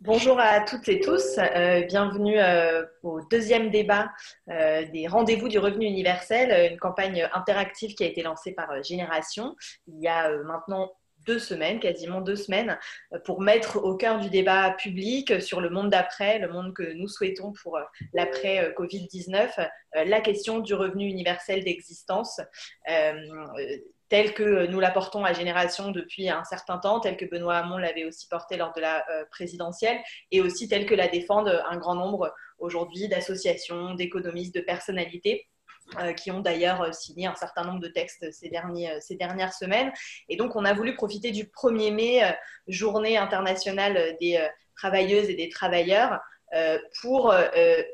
Bonjour à toutes et tous, bienvenue au deuxième débat des rendez-vous du revenu universel, une campagne interactive qui a été lancée par Génération il y a maintenant 2 semaines, quasiment 2 semaines, pour mettre au cœur du débat public sur le monde d'après, le monde que nous souhaitons pour l'après-Covid-19, la question du revenu universel d'existence. Euh, tel que nous la portons à Génération depuis un certain temps, tel que Benoît Hamon l'avait aussi porté lors de la présidentielle, et aussi tel que la défendent un grand nombre aujourd'hui d'associations, d'économistes, de personnalités qui ont d'ailleurs signé un certain nombre de textes ces dernières semaines. Et donc, on a voulu profiter du 1er mai, journée internationale des travailleuses et des travailleurs, pour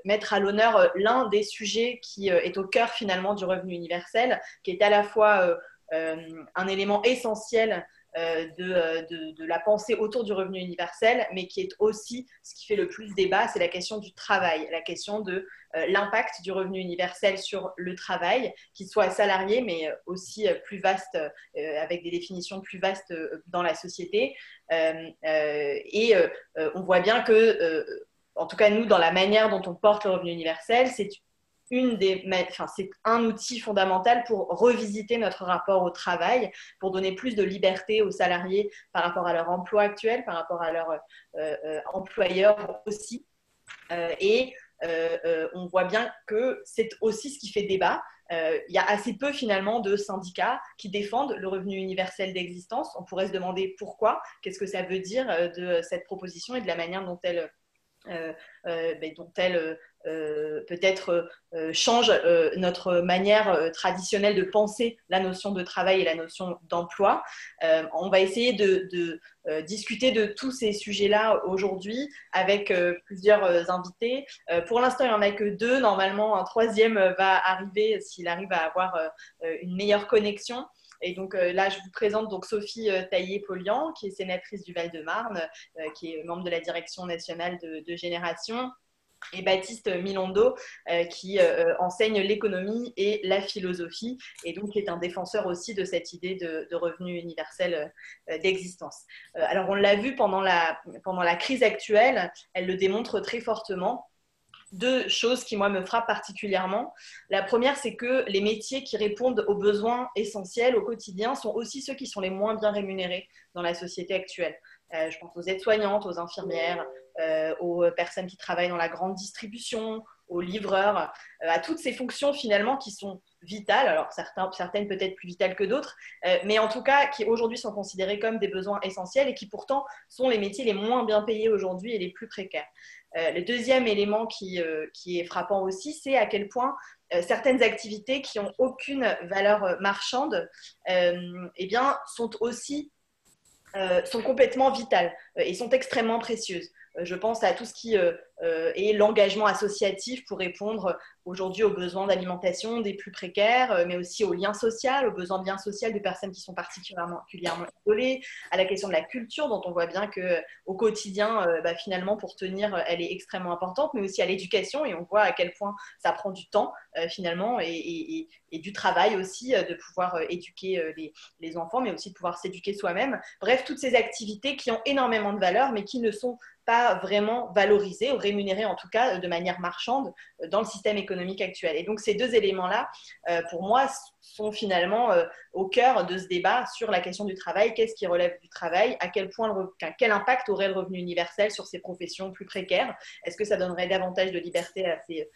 mettre à l'honneur l'un des sujets qui est au cœur finalement du revenu universel, qui est à la fois un élément essentiel de la pensée autour du revenu universel, mais qui est aussi ce qui fait le plus débat, c'est la question du travail, la question de l'impact du revenu universel sur le travail, qu'il soit salarié, mais aussi plus vaste, avec des définitions plus vastes dans la société. On voit bien que, en tout cas nous, dans la manière dont on porte le revenu universel, c'est un outil fondamental pour revisiter notre rapport au travail, pour donner plus de liberté aux salariés par rapport à leur emploi actuel, par rapport à leur employeur aussi. On voit bien que c'est aussi ce qui fait débat. Il y a assez peu finalement de syndicats qui défendent le revenu universel d'existence. On pourrait se demander pourquoi, qu'est-ce que ça veut dire de cette proposition et de la manière dont elle peut-être change notre manière traditionnelle de penser la notion de travail et la notion d'emploi. On va essayer de discuter de tous ces sujets-là aujourd'hui avec plusieurs invités. Pour l'instant, il n'y en a que deux. Normalement, un troisième va arriver s'il arrive à avoir une meilleure connexion. Et donc là, je vous présente donc Sophie Taillé-Polian, qui est sénatrice du Val-de-Marne, qui est membre de la direction nationale de Génération, et Baptiste Milondo, qui enseigne l'économie et la philosophie, et donc qui est un défenseur aussi de cette idée de revenu universel d'existence. Alors on l'a vu pendant la crise actuelle, elle le démontre très fortement. Deux choses qui, moi, me frappent particulièrement. La première, c'est que les métiers qui répondent aux besoins essentiels au quotidien sont aussi ceux qui sont les moins bien rémunérés dans la société actuelle. Je pense aux aides-soignantes, aux infirmières, aux personnes qui travaillent dans la grande distribution, aux livreurs, à toutes ces fonctions finalement qui sont vitales, alors certaines peut-être plus vitales que d'autres, mais en tout cas qui aujourd'hui sont considérées comme des besoins essentiels et qui pourtant sont les métiers les moins bien payés aujourd'hui et les plus précaires. Le deuxième élément qui est frappant aussi, c'est à quel point certaines activités qui n'ont aucune valeur marchande eh bien, sont complètement vitales et sont extrêmement précieuses. Je pense à tout ce qui est l'engagement associatif pour répondre aujourd'hui aux besoins d'alimentation des plus précaires, mais aussi aux liens sociaux, aux besoins de liens sociaux de personnes qui sont particulièrement isolées, à la question de la culture dont on voit bien qu'au quotidien, finalement, pour tenir, elle est extrêmement importante, mais aussi à l'éducation, et on voit à quel point ça prend du temps finalement, et du travail aussi, de pouvoir éduquer les enfants, mais aussi de pouvoir s'éduquer soi-même. Bref, toutes ces activités qui ont énormément de valeur, mais qui ne sont pas vraiment valorisées ou rémunérées, en tout cas de manière marchande, dans le système économique actuel. Et donc ces deux éléments-là, pour moi, sont finalement au cœur de ce débat sur la question du travail. Qu'est-ce qui relève du travail? À quel point quel impact aurait le revenu universel sur ces professions plus précaires? Est-ce que ça donnerait davantage de liberté à ces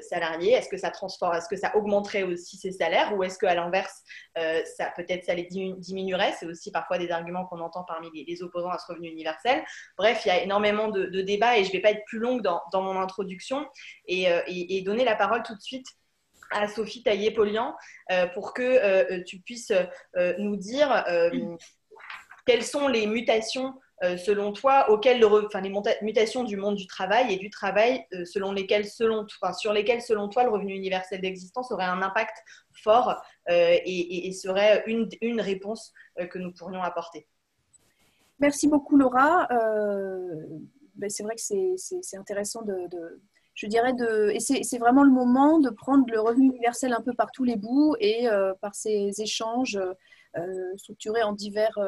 salariés? Est-ce que ça transforme? Est-ce que ça augmenterait aussi ces salaires? Ou est-ce qu'à l'inverse, peut-être ça les diminuerait? C'est aussi parfois des arguments qu'on entend parmi les opposants à ce revenu universel. Bref, il y a énormément de débats et je ne vais pas être plus longue dans mon introduction et donner la parole tout de suite à Sophie Taillé-Polian pour que tu puisses nous dire quelles sont les mutations selon toi, les mutations du monde du travail et du travail sur lesquelles, selon toi, le revenu universel d'existence aurait un impact fort et serait une réponse que nous pourrions apporter. Merci beaucoup, Laura. C'est vrai que c'est intéressant je dirais, et c'est vraiment le moment de prendre le revenu universel un peu par tous les bouts et par ces échanges structurés en divers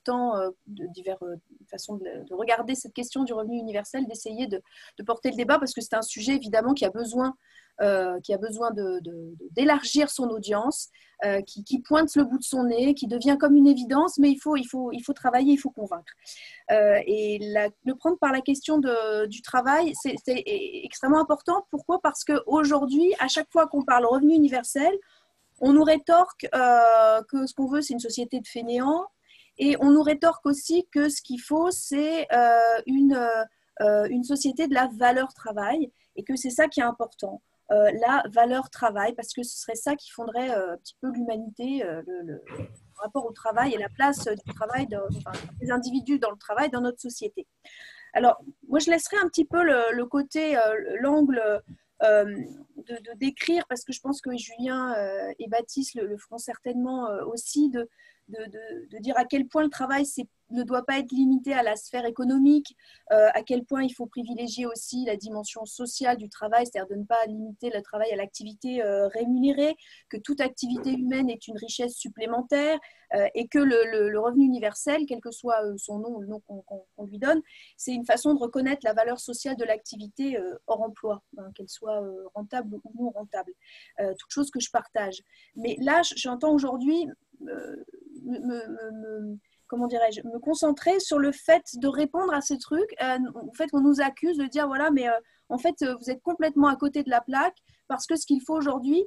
temps, de divers façon de regarder cette question du revenu universel, d'essayer de porter le débat, parce que c'est un sujet évidemment qui a besoin d'élargir son audience, qui pointe le bout de son nez, qui devient comme une évidence, mais il faut travailler, il faut convaincre. Le prendre par la question du travail, c'est extrêmement important. Pourquoi ? Parce qu'aujourd'hui, à chaque fois qu'on parle revenu universel, on nous rétorque que ce qu'on veut, c'est une société de fainéants, et on nous rétorque aussi que ce qu'il faut, c'est une société de la valeur travail, et que c'est ça qui est important. La valeur travail, parce que ce serait ça qui fonderait un petit peu l'humanité, le rapport au travail et la place du travail, des individus dans le travail, dans notre société. Alors, moi, je laisserai un petit peu le côté, l'angle de décrire, parce que je pense que Julien et Baptiste le feront certainement aussi, de dire à quel point le travail ne doit pas être limité à la sphère économique, à quel point il faut privilégier aussi la dimension sociale du travail, c'est-à-dire de ne pas limiter le travail à l'activité rémunérée, que toute activité humaine est une richesse supplémentaire, et que le revenu universel, quel que soit son nom, le nom qu'on lui donne, c'est une façon de reconnaître la valeur sociale de l'activité hors emploi, qu'elle soit rentable ou non rentable. Toute chose que je partage. Mais là, j'entends aujourd'hui comment dirais-je, me concentrer sur le fait de répondre à ces trucs, au fait qu'on nous accuse de dire, voilà, mais en fait, vous êtes complètement à côté de la plaque, parce que ce qu'il faut aujourd'hui,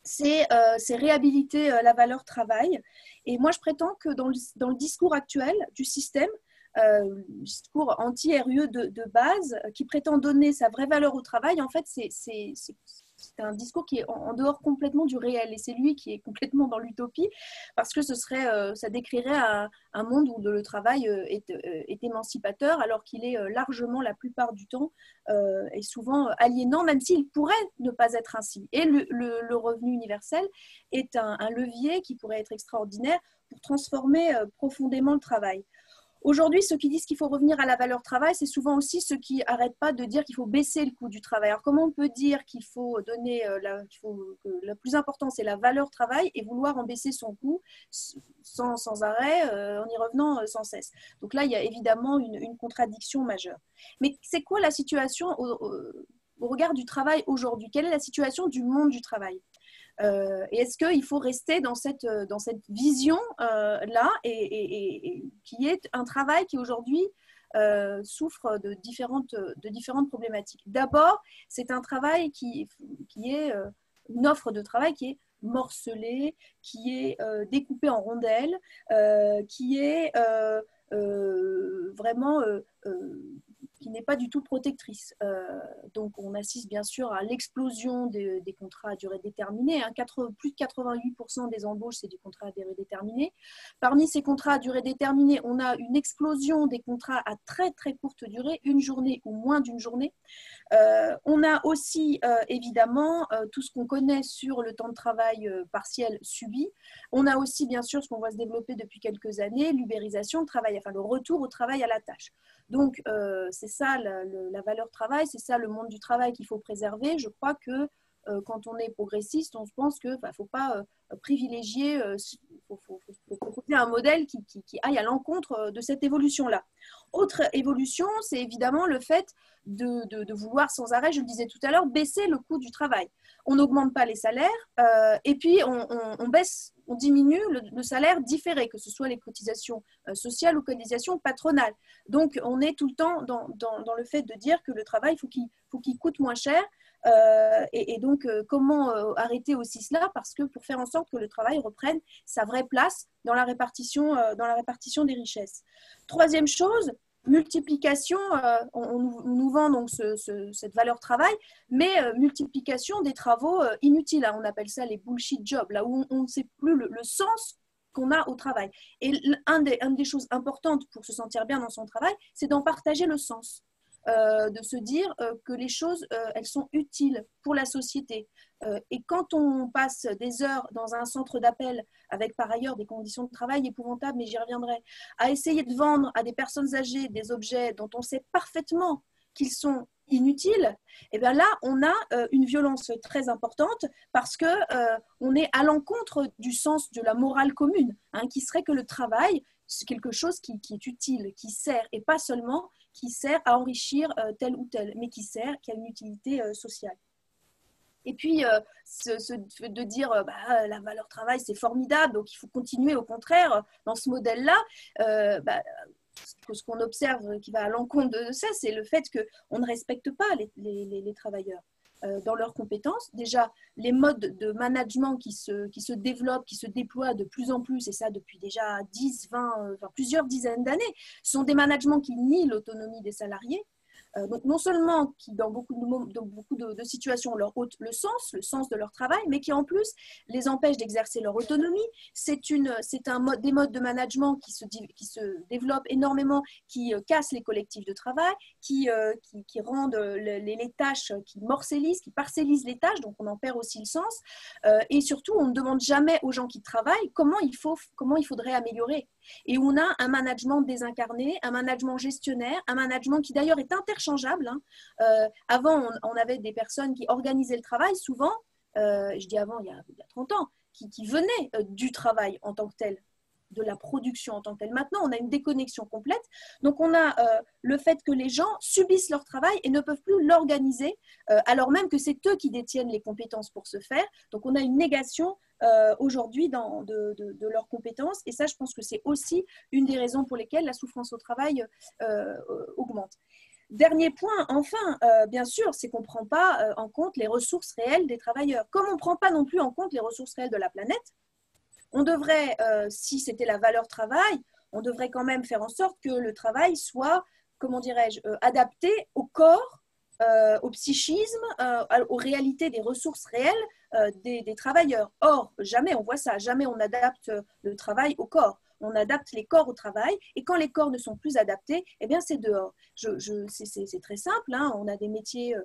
c'est réhabiliter la valeur travail. Et moi, je prétends que dans le discours actuel du système, le discours anti-RUE de base, qui prétend donner sa vraie valeur au travail, en fait, c'est un discours qui est en dehors complètement du réel, et c'est lui qui est complètement dans l'utopie, parce que ça décrirait un monde où le travail est émancipateur, alors qu'il est largement, la plupart du temps, et souvent aliénant, même s'il pourrait ne pas être ainsi. Et le revenu universel est un levier qui pourrait être extraordinaire pour transformer profondément le travail. Aujourd'hui, ceux qui disent qu'il faut revenir à la valeur travail, c'est souvent aussi ceux qui n'arrêtent pas de dire qu'il faut baisser le coût du travail. Alors, comment on peut dire qu'il faut donner, que le plus important, c'est la valeur travail, et vouloir en baisser son coût sans arrêt, en y revenant sans cesse? Donc là, il y a évidemment une contradiction majeure. Mais c'est quoi la situation au regard du travail aujourd'hui? Quelle est la situation du monde du travail? Et est-ce qu'il faut rester dans cette vision-là, et qui est un travail qui aujourd'hui souffre de différentes problématiques? D'abord, c'est un travail qui est une offre de travail qui est morcelée, qui est découpée en rondelles, qui est vraiment qui n'est pas du tout protectrice. Donc, on assiste bien sûr à l'explosion des contrats à durée déterminée. Plus de 88% des embauches, c'est du contrat à durée déterminée. Parmi ces contrats à durée déterminée, on a une explosion des contrats à très, très courte durée, une journée ou moins d'une journée. On a aussi, évidemment, tout ce qu'on connaît sur le temps de travail partiel subi. On a aussi, bien sûr, ce qu'on voit se développer depuis quelques années, l'ubérisation du travail, enfin le retour au travail à la tâche. Donc, c'est ça la valeur travail, c'est ça le monde du travail qu'il faut préserver. Je crois que quand on est progressiste, on se pense qu'il ne faut pas privilégier, il faut proposer un modèle qui aille à l'encontre de cette évolution-là. Autre évolution, c'est évidemment le fait de vouloir sans arrêt, je le disais tout à l'heure, baisser le coût du travail. On n'augmente pas les salaires, et puis on diminue le salaire différé, que ce soit les cotisations sociales ou cotisations patronales. Donc, on est tout le temps dans le fait de dire que le travail, il faut qu'il coûte moins cher. Et donc, comment arrêter aussi cela? Parce que pour faire en sorte que le travail reprenne sa vraie place dans la répartition des richesses. Troisième chose, multiplication, on nous vend donc cette valeur travail, mais multiplication des travaux inutiles. On appelle ça les bullshit jobs, là où on ne sait plus le sens qu'on a au travail. Et une des choses importantes pour se sentir bien dans son travail, c'est d'en partager le sens. De se dire que les choses, elles sont utiles pour la société. Et quand on passe des heures dans un centre d'appel, avec par ailleurs des conditions de travail épouvantables, mais j'y reviendrai, à essayer de vendre à des personnes âgées des objets dont on sait parfaitement qu'ils sont inutile, et bien là, on a une violence très importante parce que on est à l'encontre du sens de la morale commune, hein, qui serait que le travail, c'est quelque chose qui est utile, qui sert, et pas seulement qui sert à enrichir tel ou tel, mais qui a une utilité sociale. Et puis, de dire la valeur travail, c'est formidable, donc il faut continuer, au contraire, dans ce modèle-là, ce qu'on observe qui va à l'encontre de ça, c'est le fait qu'on ne respecte pas les travailleurs dans leurs compétences. Déjà, les modes de management qui se développent, qui se déploient de plus en plus, et ça depuis déjà 10, 20, plusieurs dizaines d'années, sont des managements qui nient l'autonomie des salariés. Donc non seulement qui dans beaucoup de situations leur ôtent le sens de leur travail, mais qui en plus les empêchent d'exercer leur autonomie. C'est des modes de management qui se développent énormément, qui cassent les collectifs de travail, qui rendent les tâches, qui morcellisent, qui parcellisent les tâches, donc on en perd aussi le sens. Et surtout, on ne demande jamais aux gens qui travaillent comment il faudrait améliorer. Et on a un management désincarné, un management gestionnaire, un management qui d'ailleurs est interchangeable. Avant, on avait des personnes qui organisaient le travail, souvent, je dis avant, il y a 30 ans, qui venaient du travail en tant que tel, de la production en tant que telle. Maintenant, on a une déconnexion complète. Donc, on a le fait que les gens subissent leur travail et ne peuvent plus l'organiser, alors même que c'est eux qui détiennent les compétences pour ce faire. Donc, on a une négation aujourd'hui de leurs compétences. Et ça, je pense que c'est aussi une des raisons pour lesquelles la souffrance au travail augmente. Dernier point, enfin, bien sûr, c'est qu'on ne prend pas en compte les ressources réelles des travailleurs. Comme on ne prend pas non plus en compte les ressources réelles de la planète, on devrait, si c'était la valeur travail, on devrait quand même faire en sorte que le travail soit, comment dirais-je, adapté au corps, au psychisme, aux réalités des ressources réelles des travailleurs. Or, jamais on voit ça, jamais on adapte le travail au corps. On adapte les corps au travail, et quand les corps ne sont plus adaptés, eh bien c'est dehors. C'est très simple, hein, on a des métiers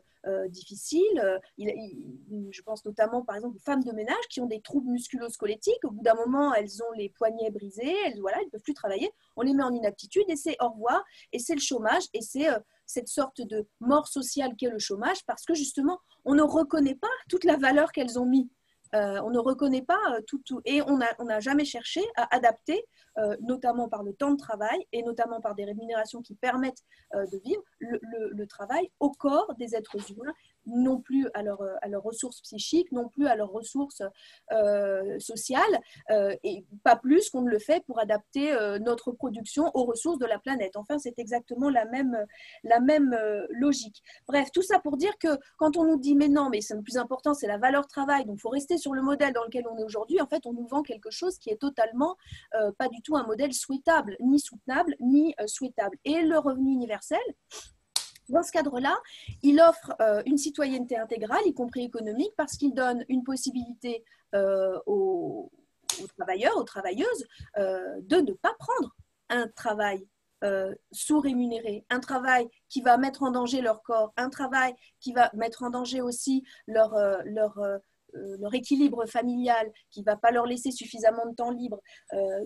difficiles. Je pense notamment, par exemple, aux femmes de ménage qui ont des troubles musculo-squelettiques. Au bout d'un moment, elles ont les poignets brisés, elles ne peuvent plus travailler. On les met en inaptitude et c'est au revoir, et c'est le chômage, et c'est cette sorte de mort sociale qu'est le chômage, parce que justement, on ne reconnaît pas toute la valeur qu'elles ont mis. On ne reconnaît pas tout, et on n'a jamais cherché à adapter, notamment par le temps de travail et notamment par des rémunérations qui permettent de vivre, le travail au corps des êtres humains, non plus à leurs ressources psychiques, non plus à leurs ressources sociales, et pas plus qu'on ne le fait pour adapter notre production aux ressources de la planète. Enfin, c'est exactement la même logique. Bref, tout ça pour dire que quand on nous dit mais non, mais le plus important c'est la valeur travail, donc il faut rester sur le modèle dans lequel on est aujourd'hui, en fait on nous vend quelque chose qui est totalement pas du tout un modèle souhaitable, ni soutenable, ni souhaitable. Et le revenu universel, dans ce cadre-là, il offre une citoyenneté intégrale, y compris économique, parce qu'il donne une possibilité aux travailleurs, aux travailleuses, de ne pas prendre un travail sous-rémunéré, un travail qui va mettre en danger leur corps, un travail qui va mettre en danger aussi leur équilibre familial, qui ne va pas leur laisser suffisamment de temps libre,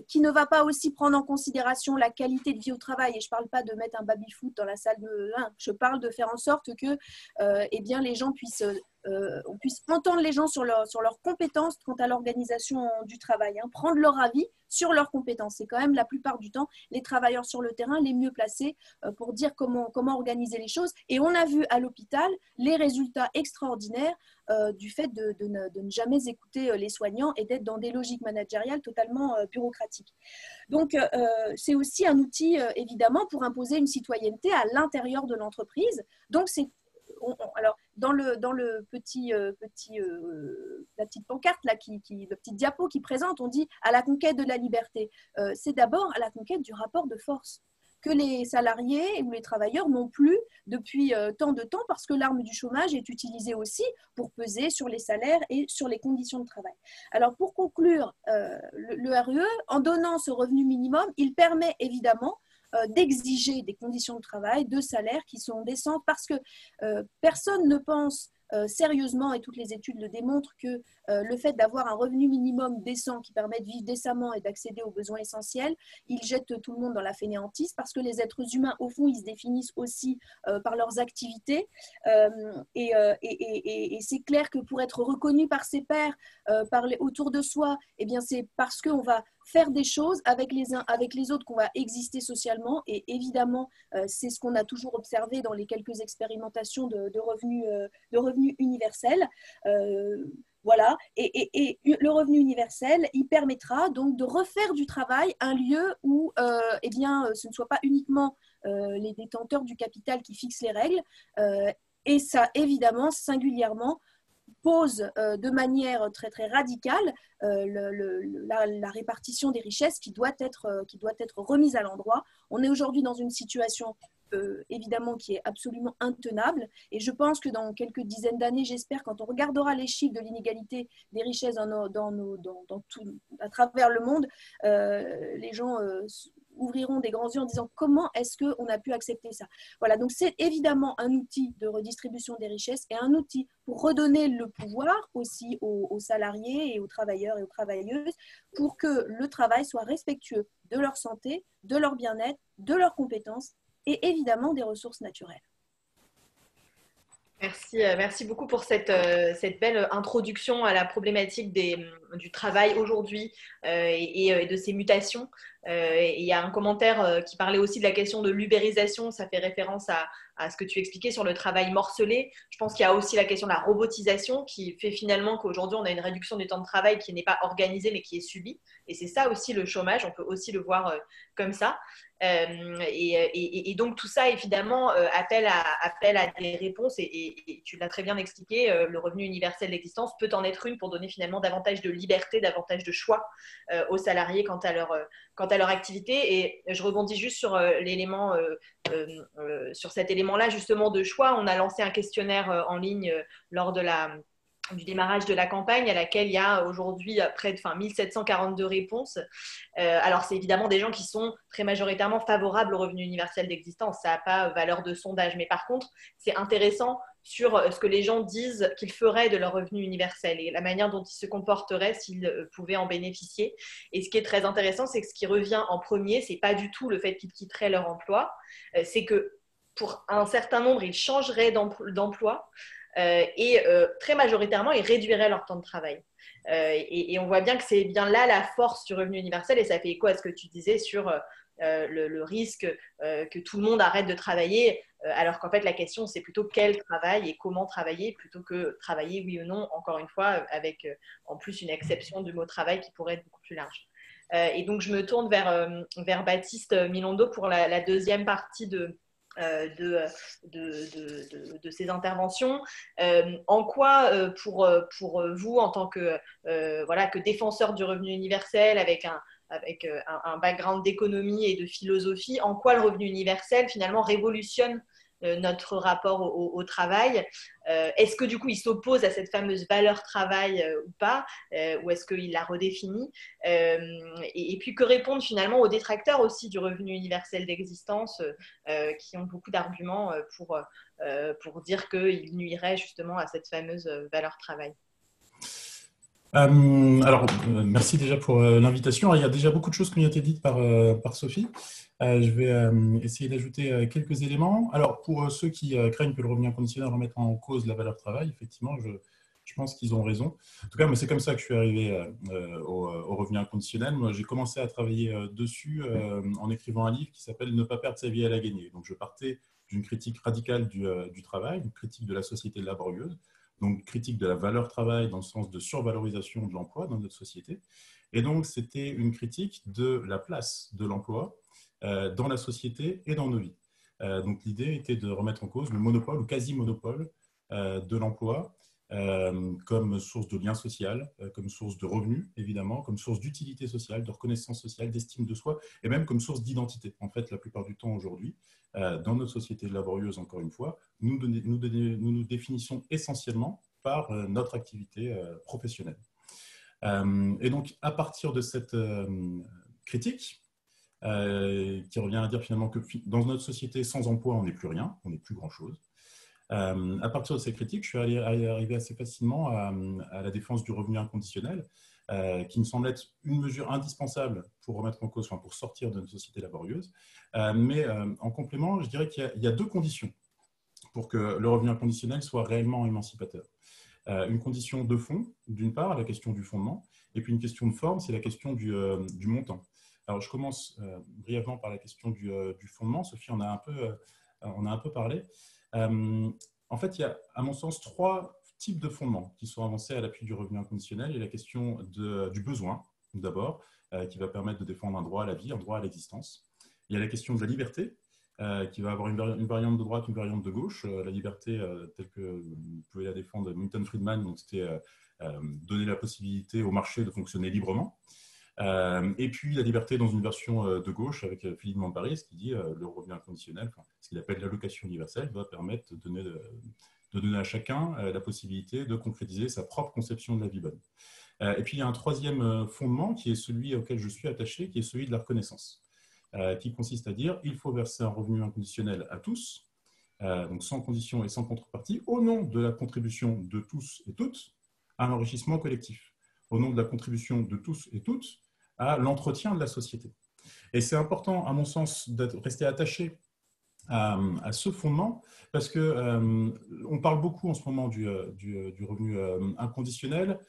qui ne va pas aussi prendre en considération la qualité de vie au travail. Et je ne parle pas de mettre un baby-foot dans la salle de bain, je parle de faire en sorte que eh bien, les gens on puisse entendre les gens sur leurs compétences quant à l'organisation du travail, hein, prendre leur avis sur leurs compétences. C'est quand même la plupart du temps les travailleurs sur le terrain les mieux placés pour dire comment organiser les choses. Et on a vu à l'hôpital les résultats extraordinaires du fait de ne jamais écouter les soignants et d'être dans des logiques managériales totalement bureaucratiques. Donc, c'est aussi un outil, évidemment, pour imposer une citoyenneté à l'intérieur de l'entreprise. Donc, alors, dans le la petite pancarte, là, le petit diapo qui présente, on dit à la conquête de la liberté. C'est d'abord à la conquête du rapport de force que les salariés ou les travailleurs n'ont plus depuis tant de temps, parce que l'arme du chômage est utilisée aussi pour peser sur les salaires et sur les conditions de travail. Alors, pour conclure, le RUE, en donnant ce revenu minimum, il permet évidemment d'exiger des conditions de travail, de salaire qui sont décentes, parce que personne ne pense sérieusement, et toutes les études le démontrent, que le fait d'avoir un revenu minimum décent qui permet de vivre décemment et d'accéder aux besoins essentiels, il jette tout le monde dans la fainéantise, parce que les êtres humains, au fond, ils se définissent aussi par leurs activités. Et c'est clair que pour être reconnu par ses pairs, autour de soi, eh bien, c'est parce qu'on va faire des choses avec les uns, avec les autres, qu'on va exister socialement. Et évidemment, c'est ce qu'on a toujours observé dans les quelques expérimentations de revenus universels. Voilà, et le revenu universel, il permettra donc de refaire du travail un lieu où eh bien, ce ne soit pas uniquement les détenteurs du capital qui fixent les règles, et ça, évidemment, singulièrement, pose de manière très, très radicale la répartition des richesses qui doit être remise à l'endroit. On est aujourd'hui dans une situation évidemment qui est absolument intenable, et je pense que dans quelques dizaines d'années, j'espère, quand on regardera les chiffres de l'inégalité des richesses à travers le monde, les gens ouvriront des grands yeux en disant comment est-ce qu'on a pu accepter ça. Voilà, donc c'est évidemment un outil de redistribution des richesses et un outil pour redonner le pouvoir aussi aux salariés et aux travailleurs et aux travailleuses, pour que le travail soit respectueux de leur santé, de leur bien-être, de leurs compétences et évidemment des ressources naturelles. Merci beaucoup pour cette belle introduction à la problématique du travail aujourd'hui et de ses mutations. Il y a un commentaire qui parlait aussi de la question de l'ubérisation. Ça fait référence à ce que tu expliquais sur le travail morcelé. Je pense qu'il y a aussi la question de la robotisation qui fait finalement qu'aujourd'hui, on a une réduction du temps de travail qui n'est pas organisée mais qui est subie. Et c'est ça aussi le chômage. On peut aussi le voir comme ça. Et donc tout ça évidemment appelle à des réponses et tu l'as très bien expliqué, le revenu universel d'existence peut en être une pour donner finalement davantage de liberté, davantage de choix aux salariés quant à leur activité. Et je rebondis juste sur sur cet élément-là justement de choix. On a lancé un questionnaire en ligne lors du démarrage de la campagne, à laquelle il y a aujourd'hui près de 1742 réponses. Alors, c'est évidemment des gens qui sont très majoritairement favorables au revenu universel d'existence. Ça n'a pas valeur de sondage. Mais par contre, c'est intéressant sur ce que les gens disent qu'ils feraient de leur revenu universel et la manière dont ils se comporteraient s'ils pouvaient en bénéficier. Et ce qui est très intéressant, c'est que ce qui revient en premier, ce n'est pas du tout le fait qu'ils quitteraient leur emploi. C'est que pour un certain nombre, ils changeraient d'emploi. Et très majoritairement, ils réduiraient leur temps de travail. Et on voit bien que c'est bien là la force du revenu universel, et ça fait écho à ce que tu disais sur le risque que tout le monde arrête de travailler, alors qu'en fait la question c'est plutôt quel travail et comment travailler, plutôt que travailler oui ou non, encore une fois, avec en plus une exception du mot travail qui pourrait être beaucoup plus large. Et donc je me tourne vers Baptiste Milondo pour la deuxième partie de ces interventions. En quoi, pour vous, en tant que défenseur du revenu universel, avec un background d'économie et de philosophie, en quoi le revenu universel, finalement, révolutionne notre rapport au travail? Est-ce que, du coup, il s'oppose à cette fameuse valeur travail ou pas, ou est-ce qu'il la redéfinit? Et puis, que répondre finalement aux détracteurs aussi du revenu universel d'existence, qui ont beaucoup d'arguments pour dire qu'il nuirait justement à cette fameuse valeur travail? Merci déjà pour l'invitation. Alors, il y a déjà beaucoup de choses qui ont été dites par Sophie. Je vais essayer d'ajouter quelques éléments. Alors, pour ceux qui craignent que le revenu inconditionnel remette en cause la valeur travail, effectivement, je pense qu'ils ont raison. En tout cas, moi, c'est comme ça que je suis arrivé au revenu inconditionnel. Moi, j'ai commencé à travailler dessus en écrivant un livre qui s'appelle « Ne pas perdre sa vie à la gagner ». Donc, je partais d'une critique radicale du travail, une critique de la société laborieuse, donc critique de la valeur travail dans le sens de survalorisation de l'emploi dans notre société. Et donc, c'était une critique de la place de l'emploi dans la société et dans nos vies. Donc, l'idée était de remettre en cause le monopole ou quasi-monopole de l'emploi comme source de lien social, comme source de revenus, évidemment, comme source d'utilité sociale, de reconnaissance sociale, d'estime de soi, et même comme source d'identité. En fait, la plupart du temps aujourd'hui, dans notre société laborieuse, encore une fois, nous définissons essentiellement par notre activité professionnelle. Et donc, à partir de cette critique, qui revient à dire finalement que dans notre société sans emploi, on n'est plus rien, on n'est plus grand-chose. À partir de ces critiques, je suis arrivé assez facilement à la défense du revenu inconditionnel, qui me semble être une mesure indispensable pour remettre en cause, enfin pour sortir d'une société laborieuse. Mais en complément, je dirais qu'il y a deux conditions pour que le revenu inconditionnel soit réellement émancipateur. Une condition de fond, d'une part, la question du fondement, et puis une question de forme, c'est la question du montant. Alors, je commence brièvement par la question du fondement. Sophie on a un peu parlé. En fait, il y a, à mon sens, trois types de fondements qui sont avancés à l'appui du revenu inconditionnel. Il y a la question du besoin, d'abord, qui va permettre de défendre un droit à la vie, un droit à l'existence. Il y a la question de la liberté, qui va avoir une variante de droite, une variante de gauche. La liberté, telle que vous pouvez la défendre Milton Friedman, donc c'était donner la possibilité au marché de fonctionner librement. Et puis la liberté dans une version de gauche avec Philippe Mandparis qui dit le revenu inconditionnel, ce qu'il appelle l'allocation universelle, doit permettre de donner à chacun la possibilité de concrétiser sa propre conception de la vie bonne. Et puis il y a un troisième fondement qui est celui auquel je suis attaché, qui est celui de la reconnaissance. Qui consiste à dire il faut verser un revenu inconditionnel à tous, donc sans condition et sans contrepartie, au nom de la contribution de tous et toutes à l'enrichissement collectif, au nom de la contribution de tous et toutes à l'entretien de la société. Et c'est important, à mon sens, de rester attaché à ce fondement, parce qu'on parle beaucoup en ce moment du revenu inconditionnel,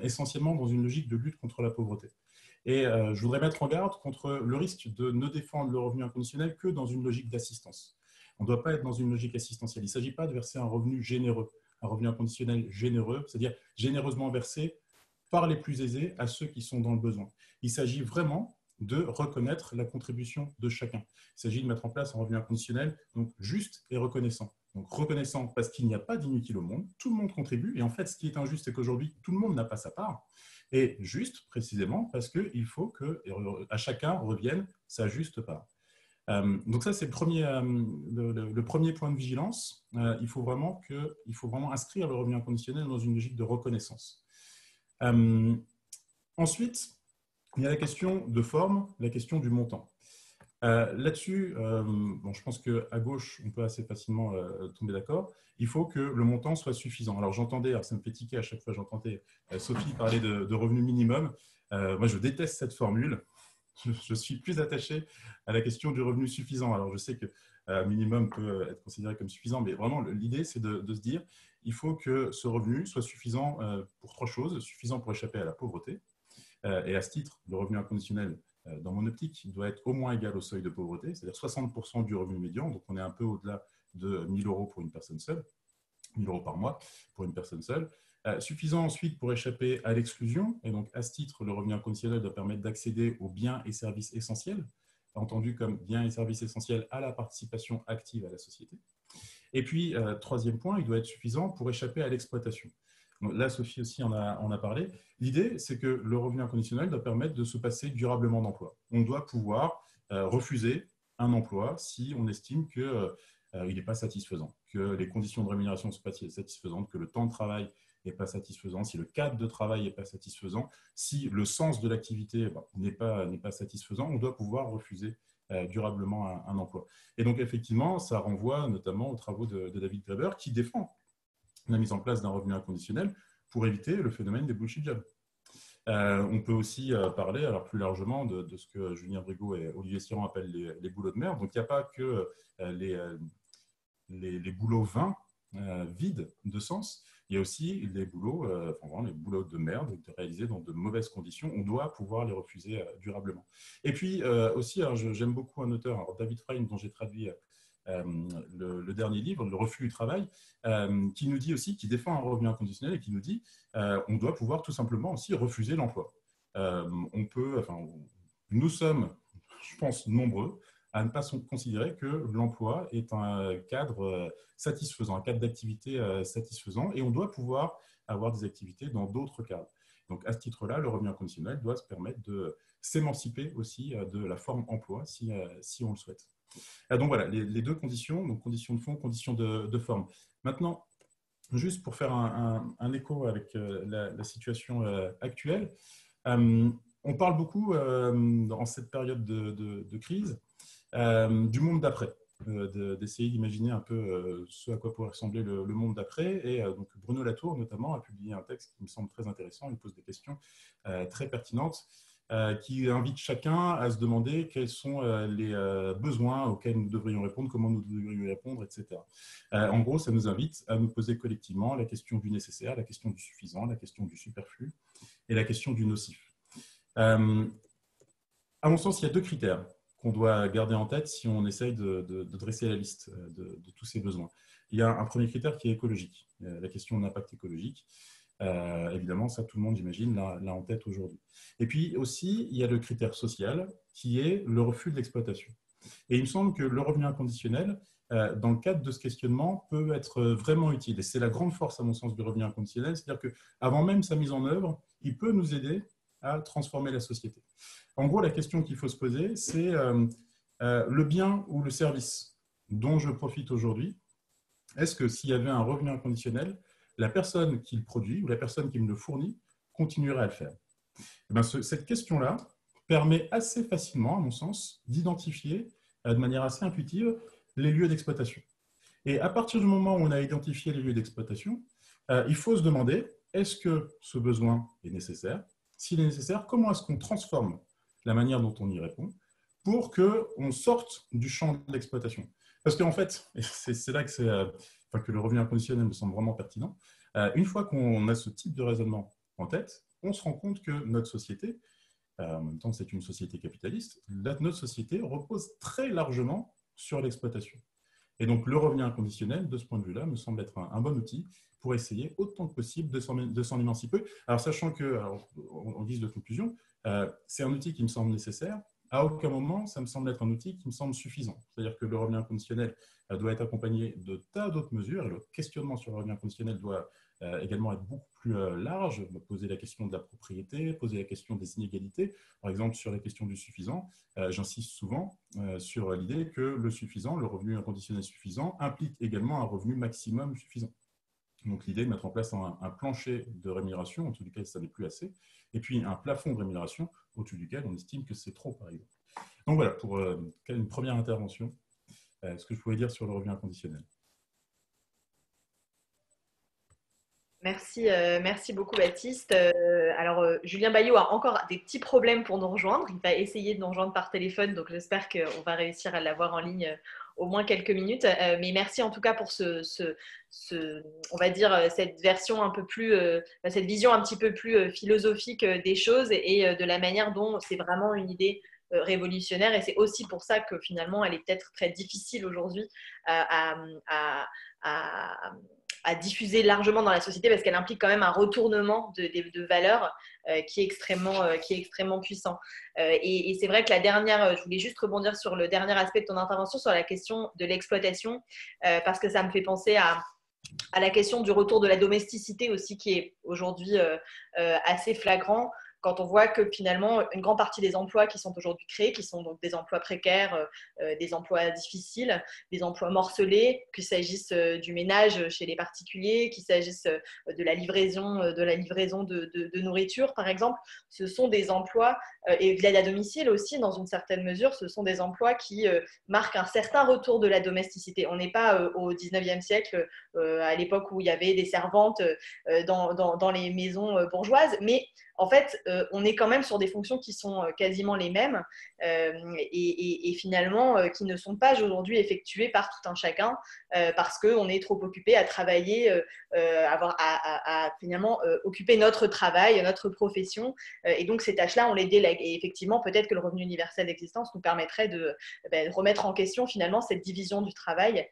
essentiellement dans une logique de lutte contre la pauvreté. Et je voudrais mettre en garde contre le risque de ne défendre le revenu inconditionnel que dans une logique d'assistance. On ne doit pas être dans une logique assistentielle. Il ne s'agit pas de verser un revenu généreux, un revenu inconditionnel généreux, c'est-à-dire généreusement versé par les plus aisés à ceux qui sont dans le besoin. Il s'agit vraiment de reconnaître la contribution de chacun. Il s'agit de mettre en place un revenu inconditionnel donc juste et reconnaissant. Donc reconnaissant parce qu'il n'y a pas d'inutile au monde, tout le monde contribue, et en fait ce qui est injuste c'est qu'aujourd'hui tout le monde n'a pas sa part, et juste précisément parce qu'il faut qu'à chacun revienne sa juste part. Donc ça c'est le premier point de vigilance. Il faut vraiment inscrire le revenu inconditionnel dans une logique de reconnaissance. Ensuite, il y a la question de forme, la question du montant. Là-dessus, je pense qu'à gauche, on peut assez facilement tomber d'accord. Il faut que le montant soit suffisant. Alors j'entendais, ça me fait tiquer à chaque fois, j'entendais Sophie parler de revenu minimum. Moi, je déteste cette formule. Je suis plus attaché à la question du revenu suffisant. Alors je sais que minimum peut être considéré comme suffisant, mais vraiment l'idée, c'est de se dire il faut que ce revenu soit suffisant pour trois choses. Suffisant pour échapper à la pauvreté. Et à ce titre, le revenu inconditionnel, dans mon optique, doit être au moins égal au seuil de pauvreté, c'est-à-dire 60% du revenu médian, donc on est un peu au-delà de 1 000 € pour une personne seule, 1 000 € par mois pour une personne seule. Suffisant ensuite pour échapper à l'exclusion, et donc à ce titre, le revenu inconditionnel doit permettre d'accéder aux biens et services essentiels, entendu comme biens et services essentiels à la participation active à la société. Et puis, troisième point, il doit être suffisant pour échapper à l'exploitation. Là, Sophie aussi en a parlé. L'idée, c'est que le revenu inconditionnel doit permettre de se passer durablement d'emploi. On doit pouvoir refuser un emploi si on estime qu'il n'est pas satisfaisant, que les conditions de rémunération ne sont pas satisfaisantes, que le temps de travail n'est pas satisfaisant, si le cadre de travail n'est pas satisfaisant, si le sens de l'activité n'est pas satisfaisant, on doit pouvoir refuser durablement un emploi. Et donc, effectivement, ça renvoie notamment aux travaux de David Graeber qui défend la mise en place d'un revenu inconditionnel pour éviter le phénomène des bullshit jobs. On peut aussi parler alors plus largement de ce que Julien Brigaud et Olivier Siran appellent les boulots de merde. Donc il n'y a pas que les boulots vains, vides de sens. Il y a aussi les boulots, les boulots de merde réalisés dans de mauvaises conditions. On doit pouvoir les refuser durablement. Et puis aussi, j'aime beaucoup un auteur, David Frame, dont j'ai traduit le dernier livre, Le refus du travail, qui nous dit aussi, qui défend un revenu inconditionnel et qui nous dit on doit pouvoir tout simplement aussi refuser l'emploi. Nous sommes, je pense, nombreux à ne pas considérer que l'emploi est un cadre satisfaisant, un cadre d'activité satisfaisant, et on doit pouvoir avoir des activités dans d'autres cadres. Donc, à ce titre-là, le revenu inconditionnel doit se permettre de s'émanciper aussi de la forme emploi, si on le souhaite. Donc voilà, les deux conditions, donc conditions de fond, conditions de forme. Maintenant, juste pour faire un écho avec la situation actuelle, on parle beaucoup, dans cette période de crise, du monde d'après. d'essayer d'imaginer un peu ce à quoi pourrait ressembler le monde d'après. Et donc Bruno Latour, notamment, a publié un texte qui me semble très intéressant. Il pose des questions très pertinentes qui invite chacun à se demander quels sont les besoins auxquels nous devrions répondre, comment nous devrions répondre, etc. En gros, ça nous invite à nous poser collectivement la question du nécessaire, la question du suffisant, la question du superflu et la question du nocif. À mon sens, il y a deux critères qu'on doit garder en tête si on essaye de dresser la liste de tous ces besoins. Il y a un premier critère qui est écologique, la question de l'impact écologique. Évidemment, ça, tout le monde, j'imagine, l'a en tête aujourd'hui. Et puis aussi, il y a le critère social, qui est le refus de l'exploitation. Et il me semble que le revenu inconditionnel, dans le cadre de ce questionnement, peut être vraiment utile. Et c'est la grande force, à mon sens, du revenu inconditionnel, c'est-à-dire qu'avant même sa mise en œuvre, il peut nous aider à transformer la société. En gros, la question qu'il faut se poser, c'est le bien ou le service dont je profite aujourd'hui. Est-ce que s'il y avait un revenu inconditionnel, la personne qui le produit ou la personne qui me le fournit continuerait à le faire? Et bien, cette question-là permet assez facilement, à mon sens, d'identifier de manière assez intuitive les lieux d'exploitation. Et à partir du moment où on a identifié les lieux d'exploitation, il faut se demander, est-ce que ce besoin est nécessaire? S'il est nécessaire, comment est-ce qu'on transforme la manière dont on y répond pour qu'on sorte du champ de l'exploitation? Parce qu'en fait, c'est là que le revenu inconditionnel me semble vraiment pertinent, une fois qu'on a ce type de raisonnement en tête, on se rend compte que notre société, en même temps c'est une société capitaliste, notre société repose très largement sur l'exploitation. Et donc le revenu inconditionnel, de ce point de vue-là, me semble être un bon outil pour essayer autant que possible de s'en émanciper. Alors sachant que, en guise de conclusion, c'est un outil qui me semble nécessaire. À aucun moment, ça me semble être un outil qui me semble suffisant. C'est-à-dire que le revenu inconditionnel doit être accompagné de tas d'autres mesures, et le questionnement sur le revenu inconditionnel doit également être beaucoup plus large, poser la question de la propriété, poser la question des inégalités. Par exemple, sur la question du suffisant, j'insiste souvent sur l'idée que le suffisant, le revenu inconditionnel suffisant, implique également un revenu maximum suffisant. Donc l'idée de mettre en place un plancher de rémunération, en tout cas ça n'est plus assez, et puis un plafond de rémunération, au-dessus duquel on estime que c'est trop, par exemple. Donc voilà, pour une première intervention, ce que je pouvais dire sur le revenu inconditionnel. Merci, merci beaucoup Baptiste. Alors Julien Bayot a encore des petits problèmes pour nous rejoindre. Il va essayer de nous rejoindre par téléphone, donc j'espère qu'on va réussir à l'avoir en ligne au moins quelques minutes. Mais merci en tout cas pour on va dire cette version un peu plus, cette vision un petit peu plus philosophique des choses et de la manière dont c'est vraiment une idée révolutionnaire. Et c'est aussi pour ça que finalement elle est peut-être très difficile aujourd'hui à diffuser largement dans la société parce qu'elle implique quand même un retournement de valeurs qui est extrêmement puissant. Et c'est vrai que je voulais juste rebondir sur le dernier aspect de ton intervention, sur la question de l'exploitation, parce que ça me fait penser à la question du retour de la domesticité aussi, qui est aujourd'hui assez flagrant. Quand on voit que finalement, une grande partie des emplois qui sont aujourd'hui créés, qui sont donc des emplois précaires, des emplois difficiles, des emplois morcelés, qu'il s'agisse du ménage chez les particuliers, qu'il s'agisse de la livraison de nourriture, par exemple, ce sont des emplois, et de l'aide à domicile aussi, dans une certaine mesure, ce sont des emplois qui marquent un certain retour de la domesticité. On n'est pas au 19e siècle, à l'époque où il y avait des servantes dans les maisons bourgeoises, mais en fait, on est quand même sur des fonctions qui sont quasiment les mêmes et finalement qui ne sont pas aujourd'hui effectuées par tout un chacun parce qu'on est trop occupé à travailler, à finalement occuper notre travail, notre profession. Et donc, ces tâches-là, on les délègue. Et effectivement, peut-être que le revenu universel d'existence nous permettrait de remettre en question finalement cette division du travail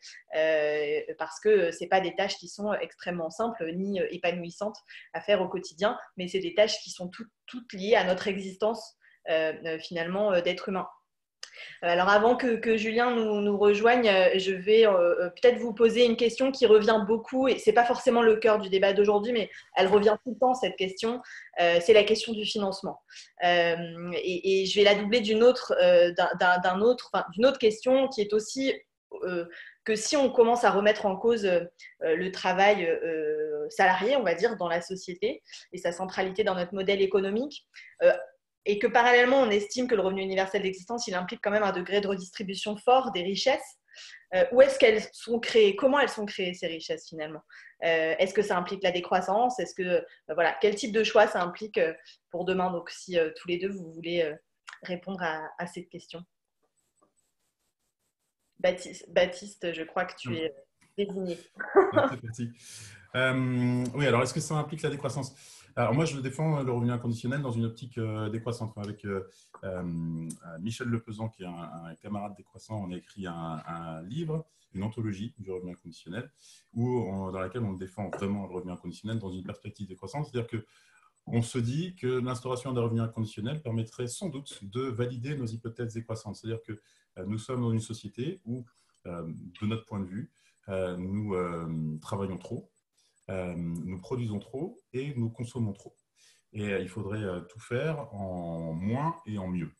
parce que ce n'est pas des tâches qui sont extrêmement simples ni épanouissantes à faire au quotidien, mais c'est des tâches qui sont toutes liées à notre existence finalement d'être humain. Alors avant que Julien nous rejoigne, je vais peut-être vous poser une question qui revient beaucoup, et ce n'est pas forcément le cœur du débat d'aujourd'hui, mais elle revient tout le temps, cette question, c'est la question du financement. Et je vais la doubler d'une autre question qui est aussi que si on commence à remettre en cause le travail salarié, on va dire, dans la société et sa centralité dans notre modèle économique, et que parallèlement, on estime que le revenu universel d'existence, il implique quand même un degré de redistribution fort des richesses, Où est-ce qu'elles sont créées? Comment elles sont créées, ces richesses, finalement? Est-ce que ça implique la décroissance? Est-ce que, voilà, quel type de choix ça implique pour demain? Donc, si tous les deux, vous voulez répondre à cette question. Baptiste, je crois que tu es désigné. Merci. Oui, alors est-ce que ça implique la décroissance? Alors moi, je défends le revenu inconditionnel dans une optique décroissante. Avec Michel Lepesan, qui est un camarade décroissant, on a écrit un livre, une anthologie du revenu inconditionnel, dans laquelle on défend vraiment le revenu inconditionnel dans une perspective décroissante. C'est-à-dire qu'on se dit que l'instauration d'un revenu inconditionnel permettrait sans doute de valider nos hypothèses décroissantes. C'est-à-dire que nous sommes dans une société où, de notre point de vue, nous travaillons trop, nous produisons trop et nous consommons trop. Et il faudrait tout faire en moins et en mieux,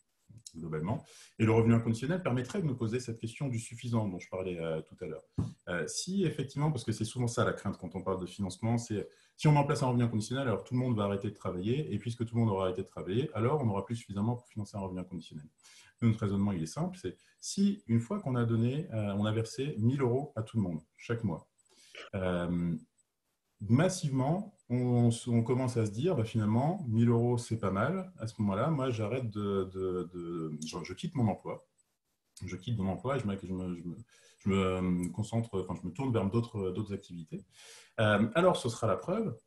globalement. Et le revenu inconditionnel permettrait de nous poser cette question du suffisant dont je parlais tout à l'heure. Si effectivement, parce que c'est souvent ça la crainte quand on parle de financement, c'est si on met en place un revenu inconditionnel, alors tout le monde va arrêter de travailler, et puisque tout le monde aura arrêté de travailler, alors on n'aura plus suffisamment pour financer un revenu inconditionnel. Notre raisonnement, il est simple, c'est si une fois qu'on a donné, on a versé 1 000 € à tout le monde chaque mois, massivement, on commence à se dire, finalement, 1 000 €, c'est pas mal. À ce moment-là, moi, j'arrête je quitte mon emploi. Je quitte mon emploi et je me concentre, je me tourne vers d'autres activités. Alors, ce sera la preuve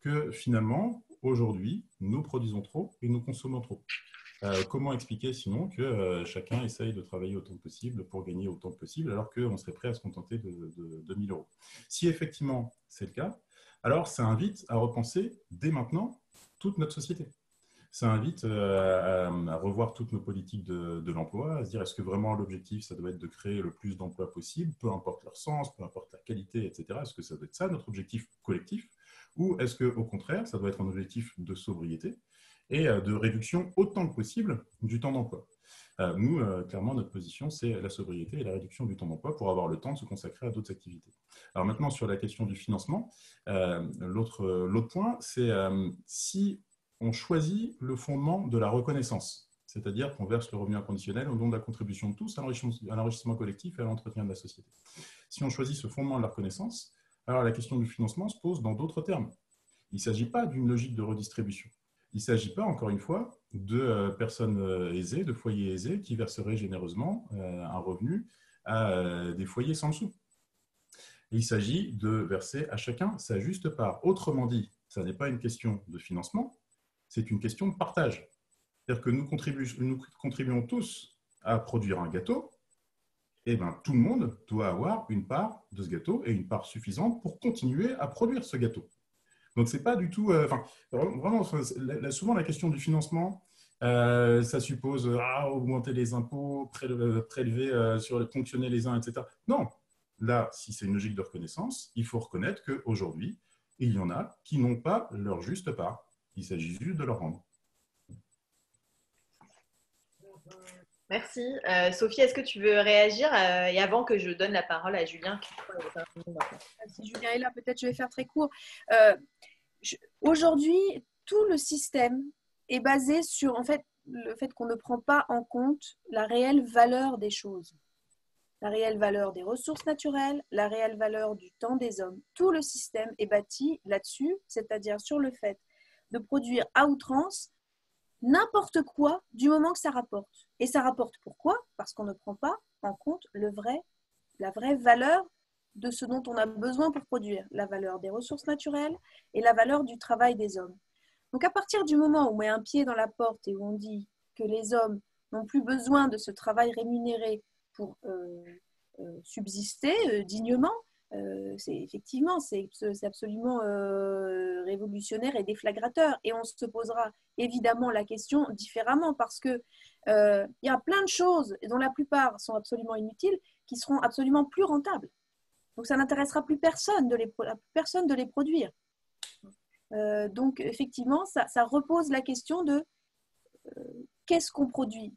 que finalement, aujourd'hui, nous produisons trop et nous consommons trop. Comment expliquer sinon que chacun essaye de travailler autant que possible pour gagner autant que possible, alors qu'on serait prêt à se contenter de 1 000 €. Si effectivement c'est le cas, alors ça invite à repenser dès maintenant toute notre société. Ça invite à revoir toutes nos politiques de l'emploi, à se dire est-ce que vraiment l'objectif, ça doit être de créer le plus d'emplois possible, peu importe leur sens, peu importe la qualité, etc. Est-ce que ça doit être ça notre objectif collectif? Ou est-ce qu'au contraire, ça doit être un objectif de sobriété et de réduction autant que possible du temps d'emploi? Nous, clairement, notre position, c'est la sobriété et la réduction du temps d'emploi pour avoir le temps de se consacrer à d'autres activités. Alors maintenant, sur la question du financement, l'autre point, c'est si on choisit le fondement de la reconnaissance, c'est-à-dire qu'on verse le revenu inconditionnel au nom de la contribution de tous à l'enrichissement collectif et à l'entretien de la société. Si on choisit ce fondement de la reconnaissance, alors la question du financement se pose dans d'autres termes. Il ne s'agit pas d'une logique de redistribution. Il ne s'agit pas, encore une fois, de personnes aisées, de foyers aisés qui verseraient généreusement un revenu à des foyers sans sous. Il s'agit de verser à chacun sa juste part. Autrement dit, ce n'est pas une question de financement, c'est une question de partage. C'est-à-dire que nous contribuons tous à produire un gâteau, et tout le monde doit avoir une part de ce gâteau et une part suffisante pour continuer à produire ce gâteau. Donc, c'est pas du tout… vraiment, souvent, la question du financement, ça suppose augmenter les impôts, prélever ponctionner les uns, etc. Non. Là, si c'est une logique de reconnaissance, il faut reconnaître qu'aujourd'hui, il y en a qui n'ont pas leur juste part. Il s'agit juste de leur rendre. Merci. Sophie, est-ce que tu veux réagir et avant que je donne la parole à Julien Si Julien est là, peut-être je vais faire très court. Aujourd'hui, tout le système est basé sur le fait qu'on ne prend pas en compte la réelle valeur des choses. La réelle valeur des ressources naturelles, la réelle valeur du temps des hommes. Tout le système est bâti là-dessus, c'est-à-dire sur le fait de produire à outrance n'importe quoi du moment que ça rapporte. Et ça rapporte pourquoi? Parce qu'on ne prend pas en compte la vraie valeur de ce dont on a besoin pour produire, la valeur des ressources naturelles et la valeur du travail des hommes. Donc à partir du moment où on met un pied dans la porte et où on dit que les hommes n'ont plus besoin de ce travail rémunéré pour subsister dignement, c'est absolument révolutionnaire et déflagrateur. Et on se posera évidemment la question différemment parce que y a plein de choses dont la plupart sont absolument inutiles qui seront absolument plus rentables. Donc ça n'intéressera plus personne de les produire. Donc effectivement, ça repose la question de qu'est-ce qu'on produit.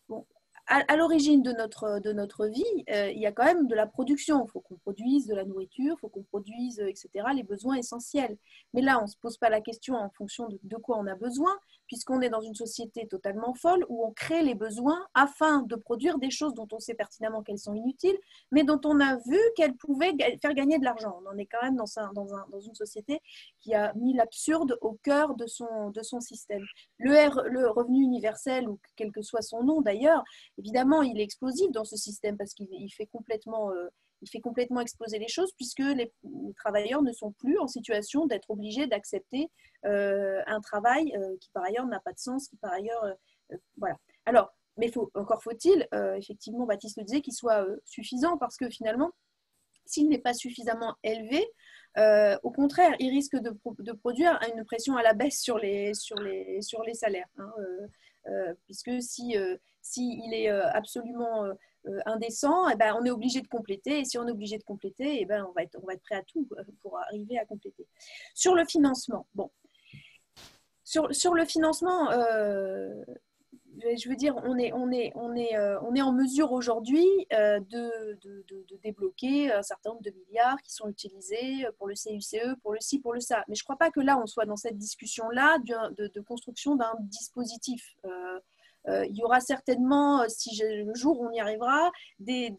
Bon, à l'origine de notre vie, il y a quand même de la production. Il faut qu'on produise de la nourriture, il faut qu'on produise, etc., les besoins essentiels. Mais là, on ne se pose pas la question en fonction de quoi on a besoin, puisqu'on est dans une société totalement folle où on crée les besoins afin de produire des choses dont on sait pertinemment qu'elles sont inutiles, mais dont on a vu qu'elles pouvaient faire gagner de l'argent. On en est quand même dans une société qui a mis l'absurde au cœur de son système. Le revenu universel, ou quel que soit son nom d'ailleurs, évidemment, il est explosif dans ce système parce qu'il fait complètement exploser les choses, puisque les travailleurs ne sont plus en situation d'être obligés d'accepter un travail qui par ailleurs n'a pas de sens, qui par ailleurs voilà. Alors, mais encore faut-il, effectivement, Baptiste le disait, qu'il soit suffisant, parce que finalement, s'il n'est pas suffisamment élevé, au contraire, il risque de produire une pression à la baisse sur les salaires, hein, puisque si il est absolument indécent, eh ben, on est obligé de compléter, et si on est obligé de compléter, eh ben, on va être prêt à tout pour arriver à compléter. Sur le financement, bon, sur le financement, je veux dire, on est en mesure aujourd'hui de débloquer un certain nombre de milliards qui sont utilisés pour le CICE, pour le ci, pour le ça. Mais je ne crois pas que là, on soit dans cette discussion-là de construction d'un dispositif. Il y aura certainement, si le jour où on y arrivera, des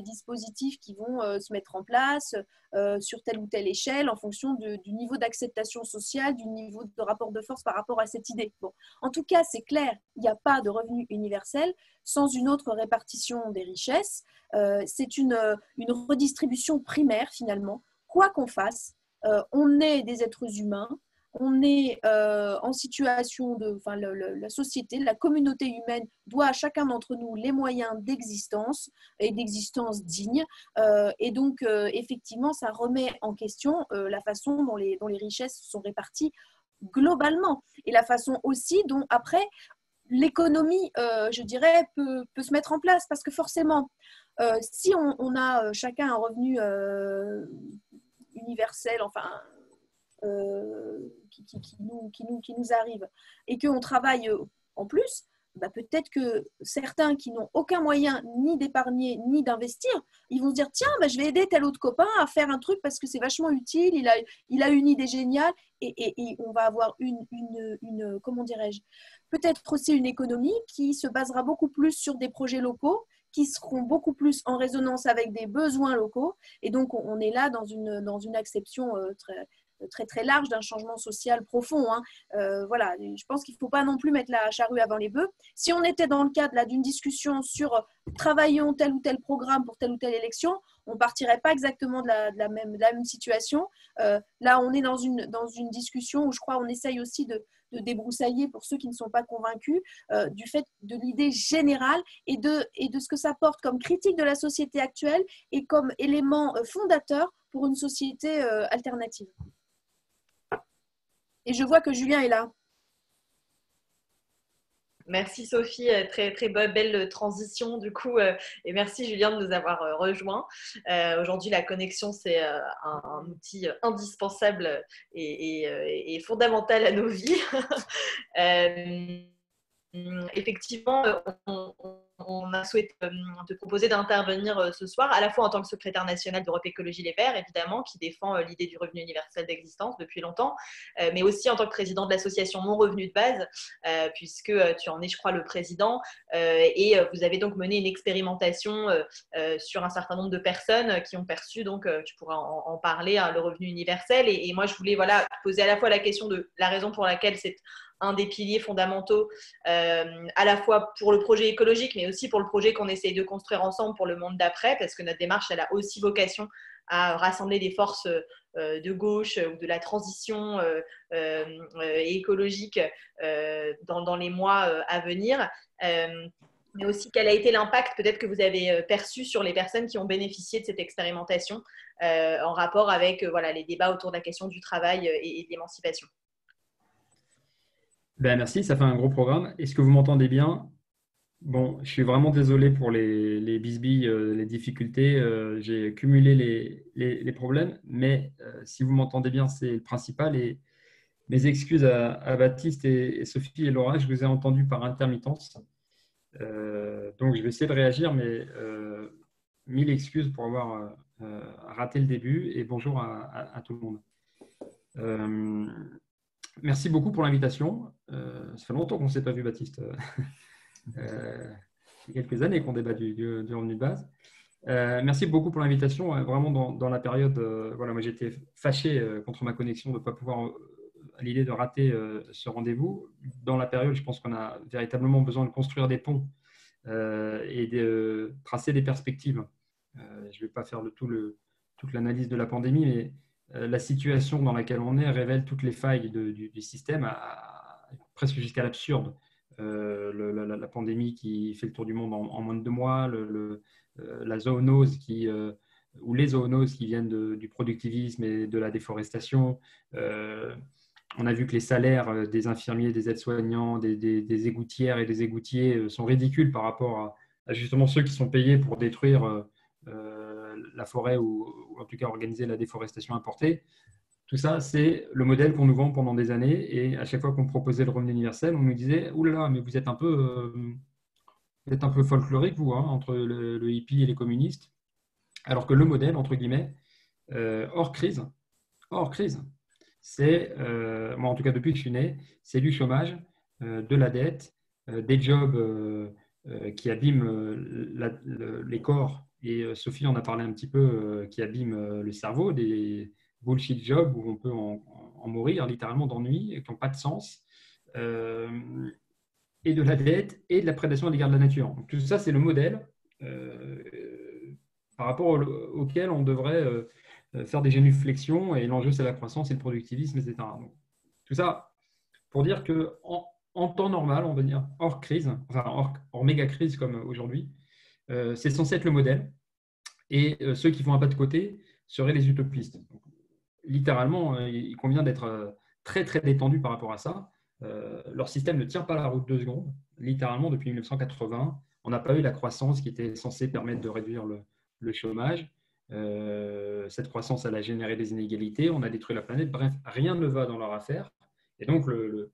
dispositifs qui vont se mettre en place sur telle ou telle échelle en fonction du niveau d'acceptation sociale, du niveau de rapport de force par rapport à cette idée. Bon. En tout cas, c'est clair, il n'y a pas de revenu universel sans une autre répartition des richesses. C'est une redistribution primaire finalement. Quoi qu'on fasse, on est des êtres humains. On est en situation la société, la communauté humaine doit à chacun d'entre nous les moyens d'existence et d'existence digne. Et donc, effectivement, ça remet en question la façon dont les richesses sont réparties globalement, et la façon aussi dont, après, l'économie, je dirais, peut se mettre en place. Parce que forcément, si on a chacun un revenu universel, enfin qui nous arrive, et qu'on travaille en plus, bah peut-être que certains qui n'ont aucun moyen ni d'épargner ni d'investir, ils vont se dire tiens, bah, je vais aider tel autre copain à faire un truc parce que c'est vachement utile, il a une idée géniale, et on va avoir une comment dirais-je, peut-être aussi une économie qui se basera beaucoup plus sur des projets locaux, qui seront beaucoup plus en résonance avec des besoins locaux. Et donc, on est là dans une acception très, très large d'un changement social profond. Hein. Voilà, je pense qu'il ne faut pas non plus mettre la charrue avant les bœufs. Si on était dans le cadre là, d'une discussion sur travaillons tel ou tel programme pour telle ou telle élection, on ne partirait pas exactement de la même situation. Là, on est dans une discussion où je crois qu'on essaye aussi de débroussailler, pour ceux qui ne sont pas convaincus, du fait de l'idée générale et de ce que ça porte comme critique de la société actuelle et comme élément fondateur pour une société alternative. Et je vois que Julien est là. Merci Sophie, très très belle transition du coup, et merci Julien de nous avoir rejoints. Aujourd'hui, la connexion, c'est un outil indispensable et fondamental à nos vies. Effectivement, on a souhaité te proposer d'intervenir ce soir, à la fois en tant que secrétaire national d'Europe Écologie Les Verts, évidemment, qui défend l'idée du revenu universel d'existence depuis longtemps, mais aussi en tant que président de l'association Mon Revenu de Base, puisque tu en es, je crois, le président, et vous avez donc mené une expérimentation sur un certain nombre de personnes qui ont perçu, donc tu pourras en parler, hein, le revenu universel. Et moi, je voulais poser à la fois la question de la raison pour laquelle c'est un des piliers fondamentaux, à la fois pour le projet écologique, mais aussi pour le projet qu'on essaye de construire ensemble pour le monde d'après, parce que notre démarche, elle a aussi vocation à rassembler des forces de gauche ou de la transition écologique dans les mois à venir. Mais aussi quel a été l'impact peut-être que vous avez perçu sur les personnes qui ont bénéficié de cette expérimentation en rapport avec les débats autour de la question du travail et de l'émancipation. Ben merci, ça fait un gros programme. Est-ce que vous m'entendez bien? Bon, je suis vraiment désolé pour les bisbilles, les difficultés. J'ai cumulé les problèmes, mais si vous m'entendez bien, c'est le principal. Et mes excuses à Baptiste et Sophie et Laura, je vous ai entendu par intermittence. Donc, je vais essayer de réagir, mais mille excuses pour avoir raté le début, et bonjour à tout le monde. Merci beaucoup pour l'invitation. Ça fait longtemps qu'on ne s'est pas vu, Baptiste. Il y a quelques années qu'on débat du revenu de base. Merci beaucoup pour l'invitation. Vraiment, dans la période, voilà, moi j'étais fâché contre ma connexion de ne pas pouvoir, à l'idée de rater ce rendez-vous. Dans la période, je pense qu'on a véritablement besoin de construire des ponts et de tracer des perspectives. Je ne vais pas faire toute l'analyse de la pandémie, mais la situation dans laquelle on est révèle toutes les failles du système, presque jusqu'à l'absurde. La pandémie qui fait le tour du monde en moins de 2 mois, la zoonose ou les zoonoses qui viennent du productivisme et de la déforestation. On a vu que les salaires des infirmiers, des aides-soignants, des égoutières et des égoutiers sont ridicules par rapport à justement ceux qui sont payés pour détruire la forêt ou en tout cas organiser la déforestation importée. Tout ça, c'est le modèle qu'on nous vend pendant des années. Et à chaque fois qu'on proposait le revenu universel, on nous disait « Ouh là là, mais vous êtes un peu folklorique, vous, hein, entre le hippie et les communistes. » Alors que le modèle, entre guillemets, hors crise, c'est, moi en tout cas depuis que je suis né, c'est du chômage, de la dette, des jobs qui abîment les corps. Et Sophie en a parlé un petit peu, qui abîment le cerveau, des bullshit jobs où on peut en mourir littéralement d'ennui, qui n'ont pas de sens, et de la dette et de la prédation à l'égard de la nature. Donc, tout ça, c'est le modèle par rapport auquel on devrait faire des génuflexions, et l'enjeu, c'est la croissance et le productivisme, etc. Donc, tout ça pour dire qu'en temps normal, on va dire hors crise, enfin hors méga crise comme aujourd'hui, c'est censé être le modèle, et ceux qui font un pas de côté seraient les utopistes. Donc, littéralement, il convient d'être très très détendu par rapport à ça. Leur système ne tient pas la route 2 secondes. Littéralement, depuis 1980, on n'a pas eu la croissance qui était censée permettre de réduire le chômage. Cette croissance, elle a généré des inégalités, on a détruit la planète. Bref, rien ne va dans leur affaire. Et donc, le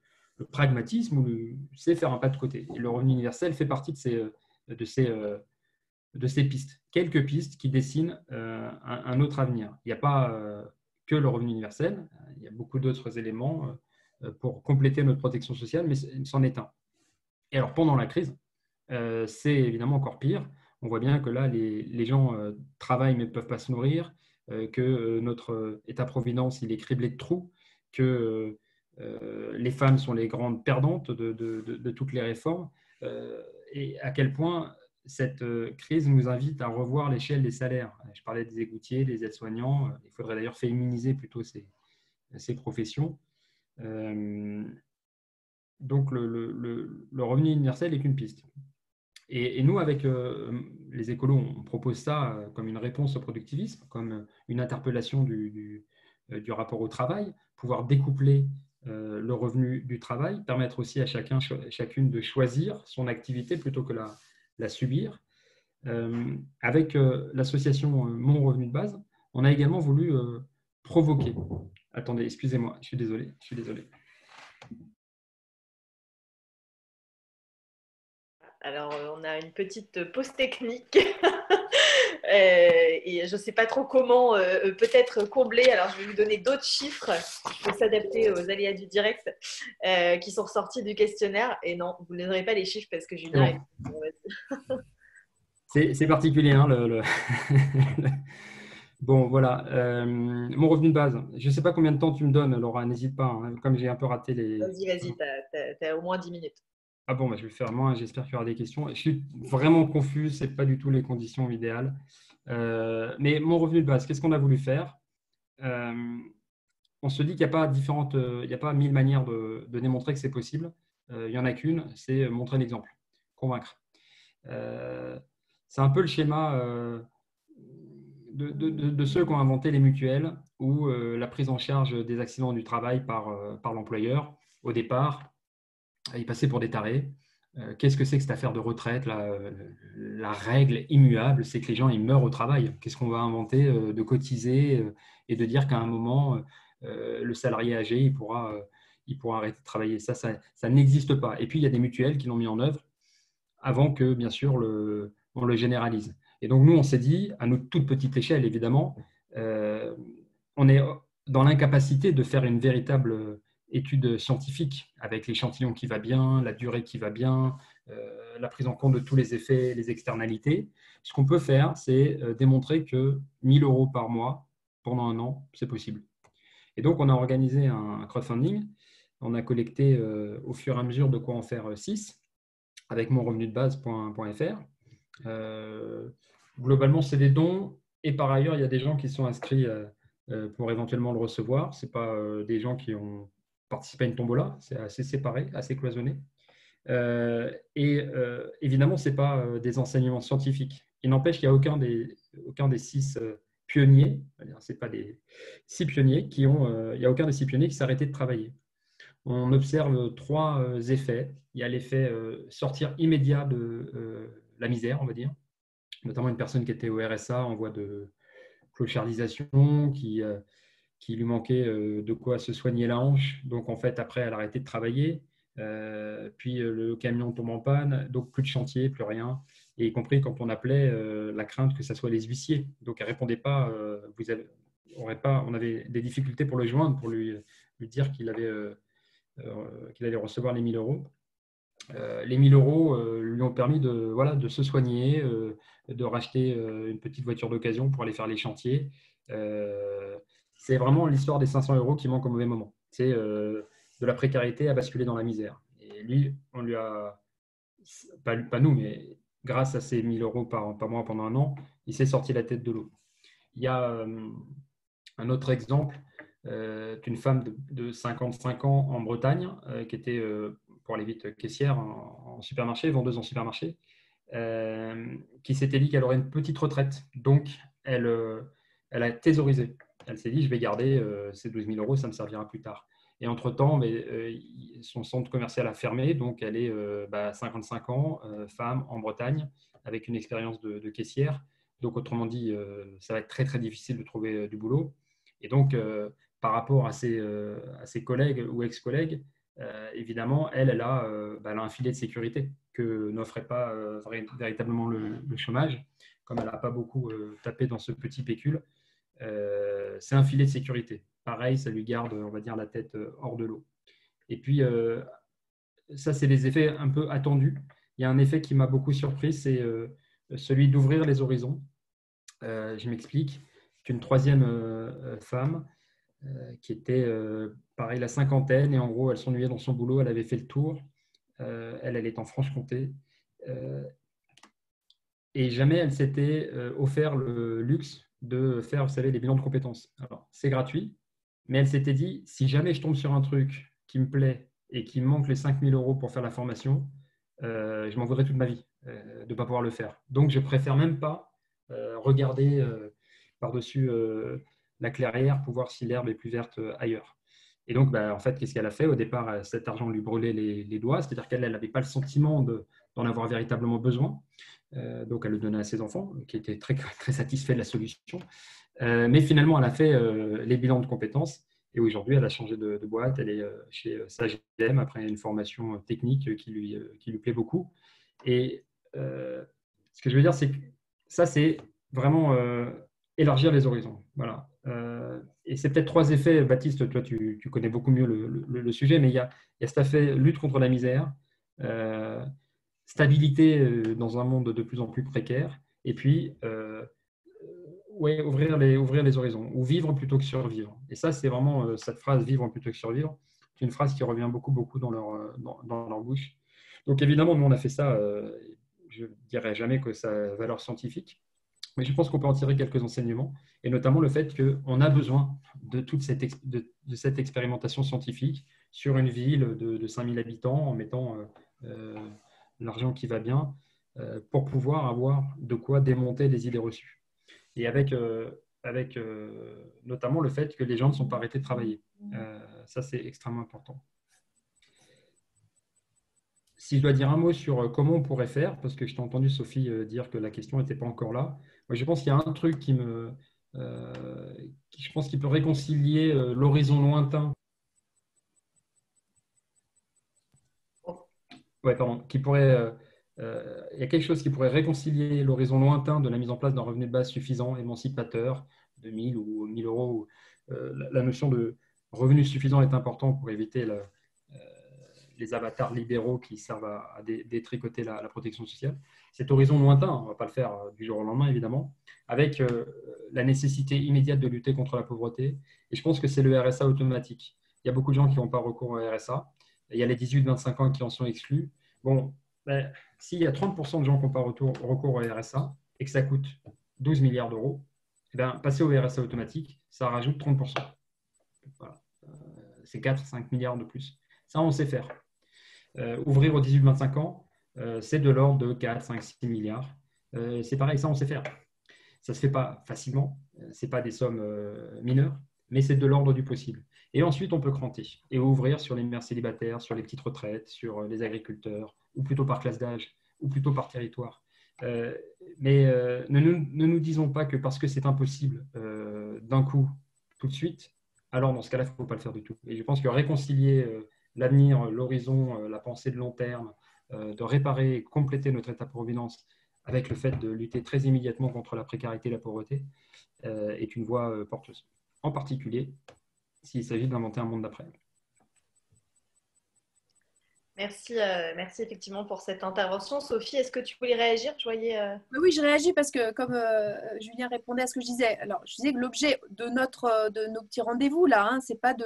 pragmatisme, c'est faire un pas de côté. Et le revenu universel fait partie de ces pistes. Quelques pistes qui dessinent un autre avenir. Il n'y a pas que le revenu universel, il y a beaucoup d'autres éléments pour compléter notre protection sociale, mais c'en est un. Et alors, pendant la crise, c'est évidemment encore pire. On voit bien que là, les gens travaillent mais ne peuvent pas se nourrir, que notre État-providence, il est criblé de trous, que les femmes sont les grandes perdantes de toutes les réformes, et à quel point cette crise nous invite à revoir l'échelle des salaires. Je parlais des égoutiers, des aides-soignants. Il faudrait d'ailleurs féminiser plutôt ces professions. Donc, le revenu universel est une piste. Et nous, avec les écolos, on propose ça comme une réponse au productivisme, comme une interpellation du rapport au travail, pouvoir découpler le revenu du travail, permettre aussi à chacune de choisir son activité plutôt que la subir. Avec l'association Mon Revenu de Base, on a également voulu provoquer. Attendez, excusez-moi, je suis désolé. Alors, on a une petite pause technique et je ne sais pas trop comment peut-être combler. Alors, je vais vous donner d'autres chiffres pour s'adapter aux aléas du direct qui sont ressortis du questionnaire. Et non, vous n'aurez pas les chiffres parce que Julien c'est particulier. Hein, Bon, voilà. Mon revenu de base. Je ne sais pas combien de temps tu me donnes, Laura. N'hésite pas. Hein, comme j'ai un peu raté les… Vas-y. Tu as au moins 10 minutes. Ah bon, je vais le faire moins. J'espère qu'il y aura des questions. Je suis vraiment confus. Ce n'est pas du tout les conditions idéales. Mais mon revenu de base, qu'est-ce qu'on a voulu faire? On se dit qu'il n'y a pas il n'y a pas 1000 manières de démontrer que c'est possible. Il n'y en a qu'une, c'est montrer l'exemple, convaincre. C'est un peu le schéma de ceux qui ont inventé les mutuelles ou la prise en charge des accidents du travail par l'employeur. Au départ, ils passaient pour des tarés. Qu'est-ce que c'est que cette affaire de retraite la règle immuable, c'est que les gens ils meurent au travail. Qu'est-ce qu'on va inventer de cotiser et de dire qu'à un moment, le salarié âgé, il pourra arrêter de travailler. Ça n'existe pas. Et puis, il y a des mutuelles qui l'ont mis en œuvre avant que, bien sûr, on le généralise. Et donc, nous, on s'est dit, à notre toute petite échelle, évidemment, on est dans l'incapacité de faire une véritable étude scientifique avec l'échantillon qui va bien, la durée qui va bien, la prise en compte de tous les effets, les externalités. Ce qu'on peut faire, c'est démontrer que 1 000 € par mois pendant un an, c'est possible. Et donc, on a organisé un crowdfunding. On a collecté au fur et à mesure de quoi en faire 6 avec monrevenudebase.fr. Globalement, c'est des dons. Et par ailleurs, il y a des gens qui sont inscrits pour éventuellement le recevoir. Ce n'est pas des gens qui ont participé à une tombola. C'est assez séparé, assez cloisonné. Évidemment, ce n'est pas des enseignements scientifiques. Il n'empêche qu'il n'y a aucun des 6 pionniers, ce n'est pas des 6 pionniers il n'y a aucun des 6 pionniers qui s'est arrêté de travailler. On observe 3 effets. Il y a l'effet sortir immédiat de la misère, on va dire, notamment une personne qui était au RSA en voie de clochardisation, qui lui manquait de quoi se soigner la hanche. Donc, en fait, après, elle a arrêté de travailler. Puis, le camion tombe en panne. Donc, plus de chantier, plus rien. Et y compris quand on appelait, la crainte que ce soit les huissiers. Donc, elle ne répondait pas. On avait des difficultés pour le joindre, pour lui dire qu'il allait recevoir les 1 000 €. Les 1 000 € lui ont permis de se soigner, de racheter une petite voiture d'occasion pour aller faire les chantiers. C'est vraiment l'histoire des 500 € qui manquent au mauvais moment. C'est de la précarité à basculer dans la misère. Et lui, on lui a, pas nous, mais grâce à ces 1 000 € par mois pendant un an, il s'est sorti la tête de l'eau. Il y a un autre exemple d'une femme de 55 ans en Bretagne qui était, pour aller vite, caissière en supermarché, vendeuse en supermarché, qui s'était dit qu'elle aurait une petite retraite. Donc, elle a thésaurisé. Elle s'est dit, je vais garder ces 12 000 €, ça me servira plus tard. Et entre-temps, son centre commercial a fermé, donc elle est 55 ans, femme en Bretagne, avec une expérience de caissière. Donc, autrement dit, ça va être très, très difficile de trouver du boulot. Et donc, par rapport à ses collègues ou ex-collègues, évidemment, elle a un filet de sécurité que n'offrait pas véritablement le chômage. Comme elle n'a pas beaucoup tapé dans ce petit pécule, c'est un filet de sécurité. Pareil, ça lui garde, on va dire, la tête hors de l'eau. Et puis, ça, c'est des effets un peu attendus. Il y a un effet qui m'a beaucoup surpris, c'est celui d'ouvrir les horizons. Je m'explique. Une 3e femme qui était, pareil, la cinquantaine, et en gros, elle s'ennuyait dans son boulot, elle avait fait le tour. Elle est en Franche-Comté. Et jamais elle s'était offert le luxe de faire, vous savez, les bilans de compétences. Alors, c'est gratuit, mais elle s'était dit, si jamais je tombe sur un truc qui me plaît et qui me manque les 5 000 € pour faire la formation, je m'en voudrais toute ma vie de ne pas pouvoir le faire. Donc, je préfère même pas regarder par-dessus la clairière pour voir si l'herbe est plus verte ailleurs. Et donc, en fait, qu'est-ce qu'elle a fait? Au départ, cet argent lui brûlait les doigts, c'est-à-dire qu'elle n'avait pas le sentiment d'en avoir véritablement besoin. Donc, elle le donnait à ses enfants, qui étaient très, très satisfaits de la solution. Mais finalement, elle a fait les bilans de compétences. Et aujourd'hui, elle a changé de boîte. Elle est chez SageM après une formation technique qui lui plaît beaucoup. Et ce que je veux dire, c'est que ça, c'est vraiment élargir les horizons. Voilà. Et c'est peut-être 3 effets. Baptiste, toi, tu connais beaucoup mieux le sujet, mais il y a cet effet lutte contre la misère, stabilité dans un monde de plus en plus précaire, et puis ouvrir les horizons, ou vivre plutôt que survivre. Et ça, c'est vraiment cette phrase, vivre plutôt que survivre, c'est une phrase qui revient beaucoup, beaucoup dans leur bouche. Donc évidemment, nous, on a fait ça, je ne dirais jamais que ça a valeur scientifique, mais je pense qu'on peut en tirer quelques enseignements, et notamment le fait qu'on a besoin de toute cette expérimentation scientifique sur une ville de 5 000 habitants, en mettant l'argent qui va bien, pour pouvoir avoir de quoi démonter les idées reçues. Et avec notamment le fait que les gens ne sont pas arrêtés de travailler. Ça, c'est extrêmement important. Si je dois dire un mot sur comment on pourrait faire, parce que je t'ai entendu, Sophie, dire que la question n'était pas encore là, moi, je pense qu'il y a un truc qui je pense qu'il peut réconcilier l'horizon lointain. Ouais, pardon, il y a quelque chose qui pourrait réconcilier l'horizon lointain de la mise en place d'un revenu de base suffisant, émancipateur, de 1 000 ou 1 000 €, la notion revenu suffisant est important pour éviter les avatars libéraux qui servent à détricoter la protection sociale. Cet horizon lointain, on ne va pas le faire du jour au lendemain, évidemment, avec la nécessité immédiate de lutter contre la pauvreté. Et je pense que c'est le RSA automatique. Il y a beaucoup de gens qui n'ont pas recours au RSA. Il y a les 18-25 ans qui en sont exclus. Bon, ben, s'il y a 30% de gens qui n'ont pas recours au RSA et que ça coûte 12 milliards d'euros, eh ben, passer au RSA automatique, ça rajoute 30%. Voilà. C'est 4-5 milliards de plus. Ça, on sait faire. Ouvrir aux 18-25 ans, c'est de l'ordre de 4, 5, 6 milliards. C'est pareil, ça, on sait faire. Ça ne se fait pas facilement. Ce n'est pas des sommes mineures, mais c'est de l'ordre du possible. Et ensuite, on peut cranter et ouvrir sur les mères célibataires, sur les petites retraites, sur les agriculteurs, ou plutôt par classe d'âge, ou plutôt par territoire. Mais ne nous disons pas que parce que c'est impossible d'un coup, tout de suite, alors dans ce cas-là, il ne faut pas le faire du tout. Et je pense que réconcilier l'avenir, l'horizon, la pensée de long terme, de réparer et compléter notre état-providence avec le fait de lutter très immédiatement contre la précarité et la pauvreté est une voie porteuse. En particulier, s'il s'agit d'inventer un monde d'après. Merci, merci effectivement pour cette intervention. Sophie, est-ce que tu voulais réagir? Je voyais, Oui, je réagis parce que comme Julien répondait à ce que je disais, alors je disais que l'objet de nos petits rendez-vous là, hein, c'est pas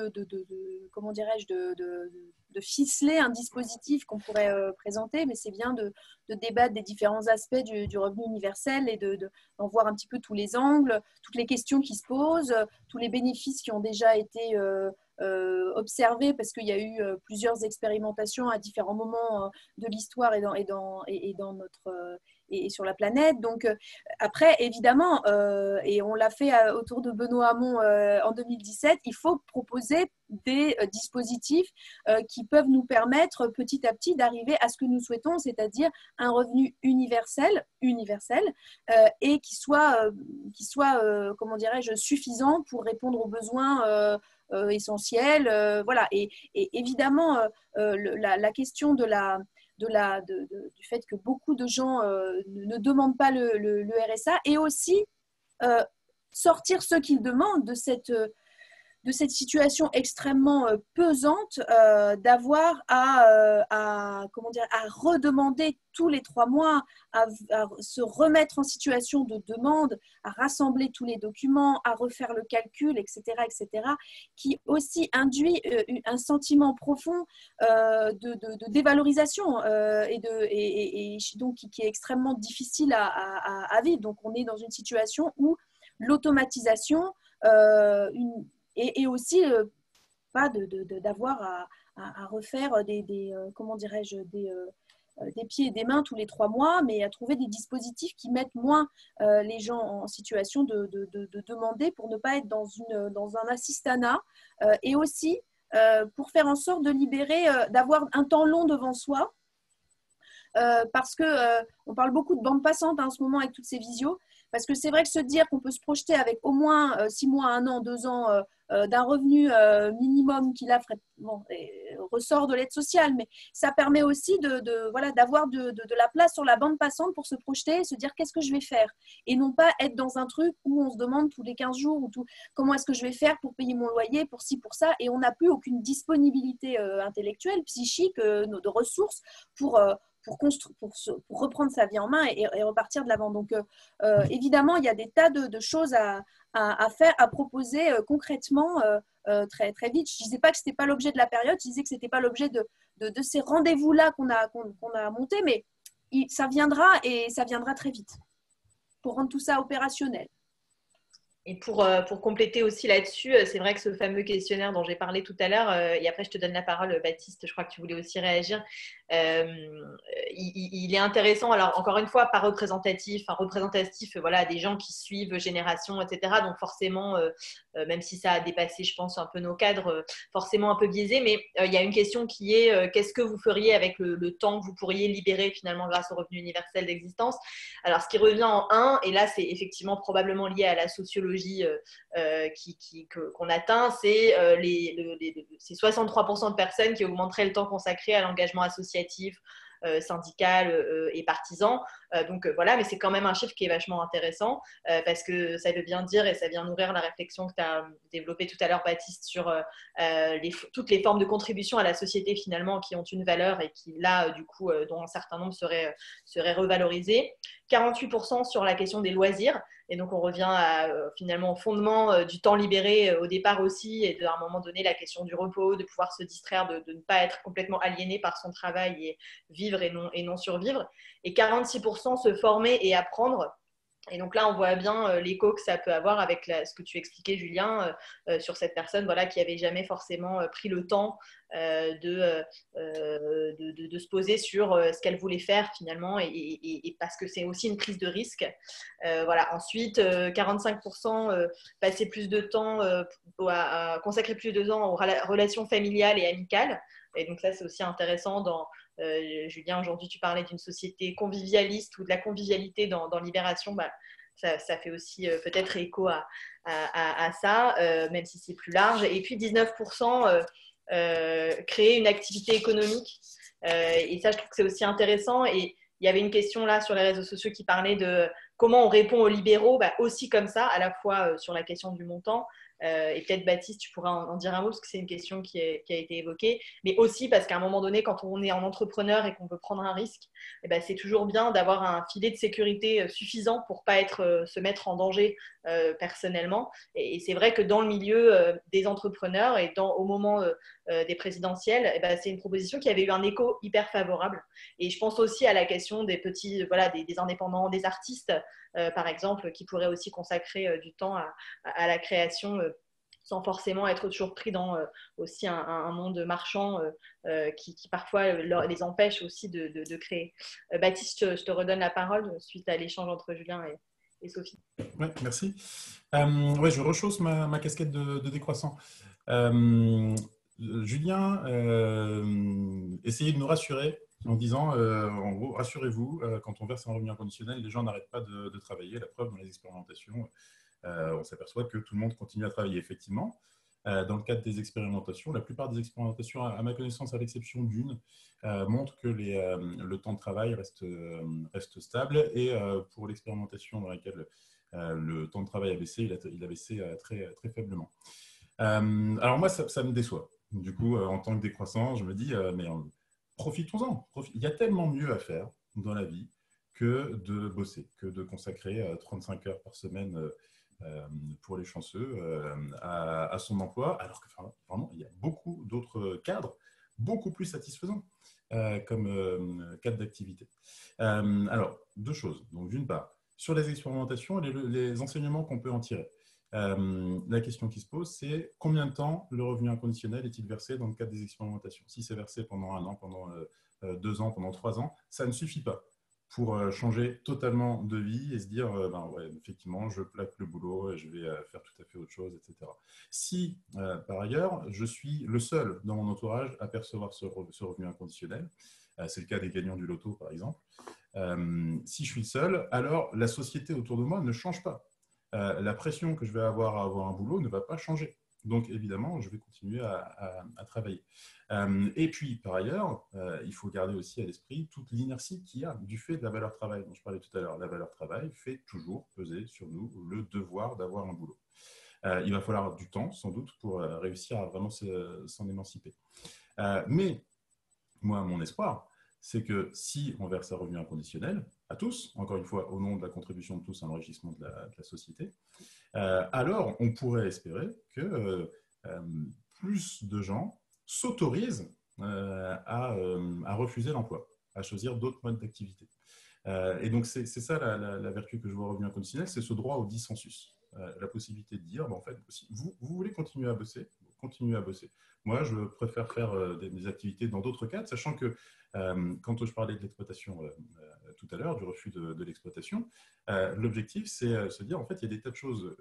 comment dirais-je, de ficeler un dispositif qu'on pourrait présenter, mais c'est bien de débattre des différents aspects du revenu universel et d'en voir un petit peu tous les angles, toutes les questions qui se posent, tous les bénéfices qui ont déjà été observés parce qu'il y a eu plusieurs expérimentations à différents moments de l'histoire et dans notre et sur la planète. Donc après, évidemment, et on l'a fait autour de Benoît Hamon en 2017, il faut proposer des dispositifs qui peuvent nous permettre petit à petit d'arriver à ce que nous souhaitons, c'est-à-dire un revenu universel et qui soit comment dirais-je, suffisant pour répondre aux besoins essentiels. Voilà. Et évidemment, la question du fait que beaucoup de gens ne demandent pas le RSA et aussi sortir ceux qui le demandent de cette situation extrêmement pesante d'avoir à redemander tous les 3 mois, à se remettre en situation de demande, à rassembler tous les documents, à refaire le calcul, etc., qui aussi induit un sentiment profond de dévalorisation et donc qui est extrêmement difficile à vivre. Donc on est dans une situation où l'automatisation et aussi pas d'avoir à refaire comment dirais-je, des pieds et des mains tous les 3 mois, mais à trouver des dispositifs qui mettent moins les gens en situation de demander pour ne pas être dans un assistanat et aussi pour faire en sorte de libérer, d'avoir un temps long devant soi. Parce que on parle beaucoup de bande passante en ce moment avec toutes ces visios, parce que c'est vrai que se dire qu'on peut se projeter avec au moins 6 mois, 1 an, 2 ans d'un revenu minimum qui là ressort de l'aide sociale, mais ça permet aussi d'avoir de la place sur la bande passante pour se projeter et se dire qu'est-ce que je vais faire, et non pas être dans un truc où on se demande tous les 15 jours comment est-ce que je vais faire pour payer mon loyer, pour ci, pour ça, et on n'a plus aucune disponibilité intellectuelle, psychique, de ressources pour reprendre sa vie en main et repartir de l'avant. Donc, évidemment, il y a des tas de choses à faire, à proposer concrètement très, très vite. Je ne disais pas que ce n'était pas l'objet de la période, je disais que ce n'était pas l'objet de ces rendez-vous-là qu'on a montés, mais ça viendra et ça viendra très vite pour rendre tout ça opérationnel. Et pour compléter aussi là-dessus, c'est vrai que ce fameux questionnaire dont j'ai parlé tout à l'heure, et après je te donne la parole, Baptiste, je crois que tu voulais aussi réagir, il est intéressant, alors encore une fois, pas représentatif, voilà, des gens qui suivent Génération, etc. Donc forcément, même si ça a dépassé, je pense, un peu nos cadres, forcément un peu biaisé, mais il y a une question qui est qu'est-ce que vous feriez avec le temps que vous pourriez libérer finalement grâce au revenu universel d'existence? Alors ce qui revient en un, et là c'est effectivement probablement lié à la sociologie qu'on atteint, c'est ces 63% de personnes qui augmenteraient le temps consacré à l'engagement associatif, syndical et partisan. Donc voilà, mais c'est quand même un chiffre qui est vachement intéressant parce que ça veut bien dire et ça vient nourrir la réflexion que tu as développée tout à l'heure, Baptiste, sur toutes les formes de contribution à la société finalement qui ont une valeur et qui là, du coup, dont un certain nombre seraient revalorisées. 48% sur la question des loisirs. Et donc, on revient finalement au fondement du temps libéré au départ aussi, et à un moment donné, la question du repos, de pouvoir se distraire, de ne pas être complètement aliéné par son travail et vivre et non survivre. Et 46% se former et apprendre. Et donc là, on voit bien l'écho que ça peut avoir avec ce que tu expliquais, Julien, sur cette personne voilà, qui n'avait jamais forcément pris le temps de se poser sur ce qu'elle voulait faire finalement, et parce que c'est aussi une prise de risque. Voilà. Ensuite, 45% passer plus de temps, consacrer plus de temps aux relations familiales et amicales. Et donc ça, c'est aussi intéressant Julien, aujourd'hui, tu parlais d'une société convivialiste ou de la convivialité dans Libération. Ça fait aussi peut-être écho à ça, même si c'est plus large. Et puis 19% créer une activité économique. Et ça, je trouve que c'est aussi intéressant. Et il y avait une question là sur les réseaux sociaux qui parlait de comment on répond aux libéraux, aussi comme ça, à la fois sur la question du montant. Et peut-être Baptiste, tu pourras en dire un mot parce que c'est une question qui a été évoquée, mais aussi parce qu'à un moment donné, quand on est en entrepreneur et qu'on veut prendre un risque, c'est toujours bien d'avoir un filet de sécurité suffisant pour pas se mettre en danger personnellement. Et c'est vrai que dans le milieu des entrepreneurs et au moment des présidentielles, c'est une proposition qui avait eu un écho hyper favorable. Et je pense aussi à la question des petits, des indépendants, des artistes, par exemple, qui pourraient aussi consacrer du temps à la création sans forcément être toujours pris dans aussi un monde marchand qui parfois les empêche aussi de créer. Baptiste, je te redonne la parole suite à l'échange entre Julien et Sophie. Oui, merci. Je rechausse ma casquette de décroissant. Julien essayez de nous rassurer en disant, en gros, rassurez-vous, quand on verse un revenu inconditionnel, les gens n'arrêtent pas de travailler. La preuve, dans les expérimentations, on s'aperçoit que tout le monde continue à travailler. Effectivement, dans le cadre des expérimentations, la plupart des expérimentations, à ma connaissance, à l'exception d'une, montrent que le temps de travail reste stable. Et pour l'expérimentation dans laquelle le temps de travail a baissé, il a baissé très, très faiblement. Alors moi, ça me déçoit. Du coup, en tant que décroissant, je me dis, mais profitons-en. Il y a tellement mieux à faire dans la vie que de bosser, que de consacrer 35 heures par semaine pour les chanceux à son emploi, alors que vraiment, il y a beaucoup d'autres cadres beaucoup plus satisfaisants comme cadre d'activité. Alors, deux choses. Donc, d'une part, sur les expérimentations et les enseignements qu'on peut en tirer. La question qui se pose, c'est combien de temps le revenu inconditionnel est-il versé dans le cadre des expérimentations? Si c'est versé pendant 1 an, pendant 2 ans, pendant 3 ans, ça ne suffit pas pour changer totalement de vie et se dire, effectivement, je plaque le boulot et je vais faire tout à fait autre chose, etc. Si, par ailleurs, je suis le seul dans mon entourage à percevoir ce revenu inconditionnel, c'est le cas des gagnants du loto, par exemple, si je suis le seul, alors la société autour de moi ne change pas. La pression que je vais avoir à avoir un boulot ne va pas changer. Donc, évidemment, je vais continuer à travailler. Et puis, par ailleurs, il faut garder aussi à l'esprit toute l'inertie qu'il y a du fait de la valeur travail dont je parlais tout à l'heure. La valeur travail fait toujours peser sur nous le devoir d'avoir un boulot. Il va falloir du temps, sans doute, pour réussir à vraiment s'en émanciper. Mais, moi, mon espoir, c'est que si on verse un revenu inconditionnel à tous, encore une fois, au nom de la contribution de tous à l'enrichissement de la société, alors on pourrait espérer que plus de gens s'autorisent à refuser l'emploi, à choisir d'autres modes d'activité. Et donc, c'est ça la vertu que je vois au revenu inconditionnel, c'est ce droit au dissensus. La possibilité de dire, en fait, si vous voulez continuer à bosser, continuez à bosser. Moi, je préfère faire des activités dans d'autres cadres, sachant que quand je parlais de l'exploitation tout à l'heure, du refus de l'exploitation, l'objectif, c'est se dire, en fait, il y a des tas de choses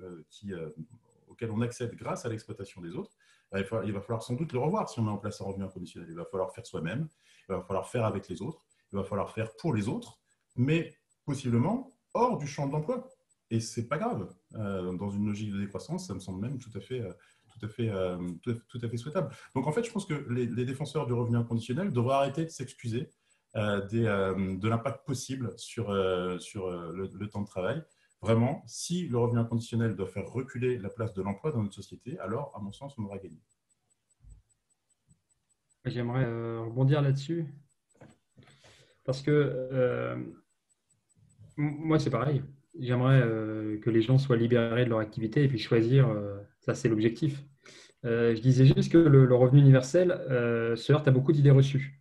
auxquelles on accède grâce à l'exploitation des autres. Il va falloir sans doute le revoir si on met en place un revenu inconditionnel. Il va falloir faire soi-même, il va falloir faire avec les autres, il va falloir faire pour les autres, mais possiblement hors du champ de l'emploi. Et ce n'est pas grave. Dans une logique de décroissance, ça me semble même tout à fait souhaitable. Donc, en fait, je pense que les défenseurs du revenu inconditionnel devraient arrêter de s'excuser de l'impact possible sur le temps de travail. Vraiment, si le revenu inconditionnel doit faire reculer la place de l'emploi dans notre société, alors, à mon sens, on aura gagné. J'aimerais rebondir là-dessus parce que moi, c'est pareil. J'aimerais que les gens soient libérés de leur activité et puis choisir, ça c'est l'objectif. Je disais juste que le revenu universel se heurte à beaucoup d'idées reçues.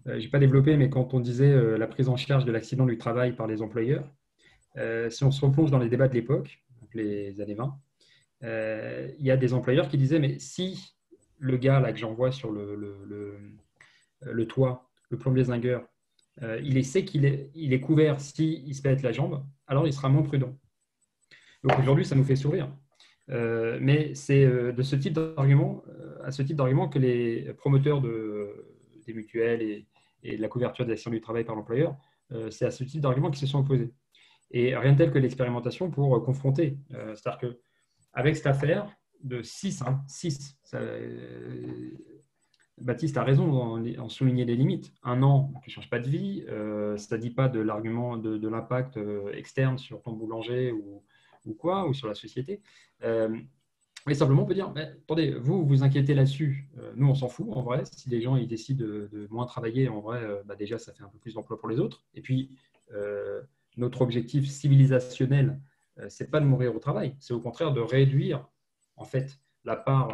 Je n'ai pas développé, mais quand on disait la prise en charge de l'accident du travail par les employeurs, si on se replonge dans les débats de l'époque, donc les années 20, il y a des employeurs qui disaient, mais si le gars là, que j'envoie sur le toit, le plombier zingueur, il sait qu'il est couvert s'il se pète la jambe, alors il sera moins prudent. Donc aujourd'hui, ça nous fait sourire. Mais c'est de ce type d'argument, à ce type d'argument que les promoteurs des mutuelles et de la couverture des accidents du travail par l'employeur, c'est à ce type d'argument qu'ils se sont opposés. Et rien de tel que l'expérimentation pour confronter. C'est-à-dire qu'avec cette affaire de 6, Baptiste a raison en souligner les limites. 1 an, tu ne changes pas de vie. Ça ne dit pas de l'argument de l'impact externe sur ton boulanger ou quoi, ou sur la société. Mais simplement, on peut dire, mais, attendez, vous vous inquiétez là-dessus. Nous, on s'en fout, en vrai. Si les gens ils décident de moins travailler, en vrai, déjà, ça fait un peu plus d'emploi pour les autres. Et puis, notre objectif civilisationnel, ce n'est pas de mourir au travail. C'est au contraire de réduire, en fait, la part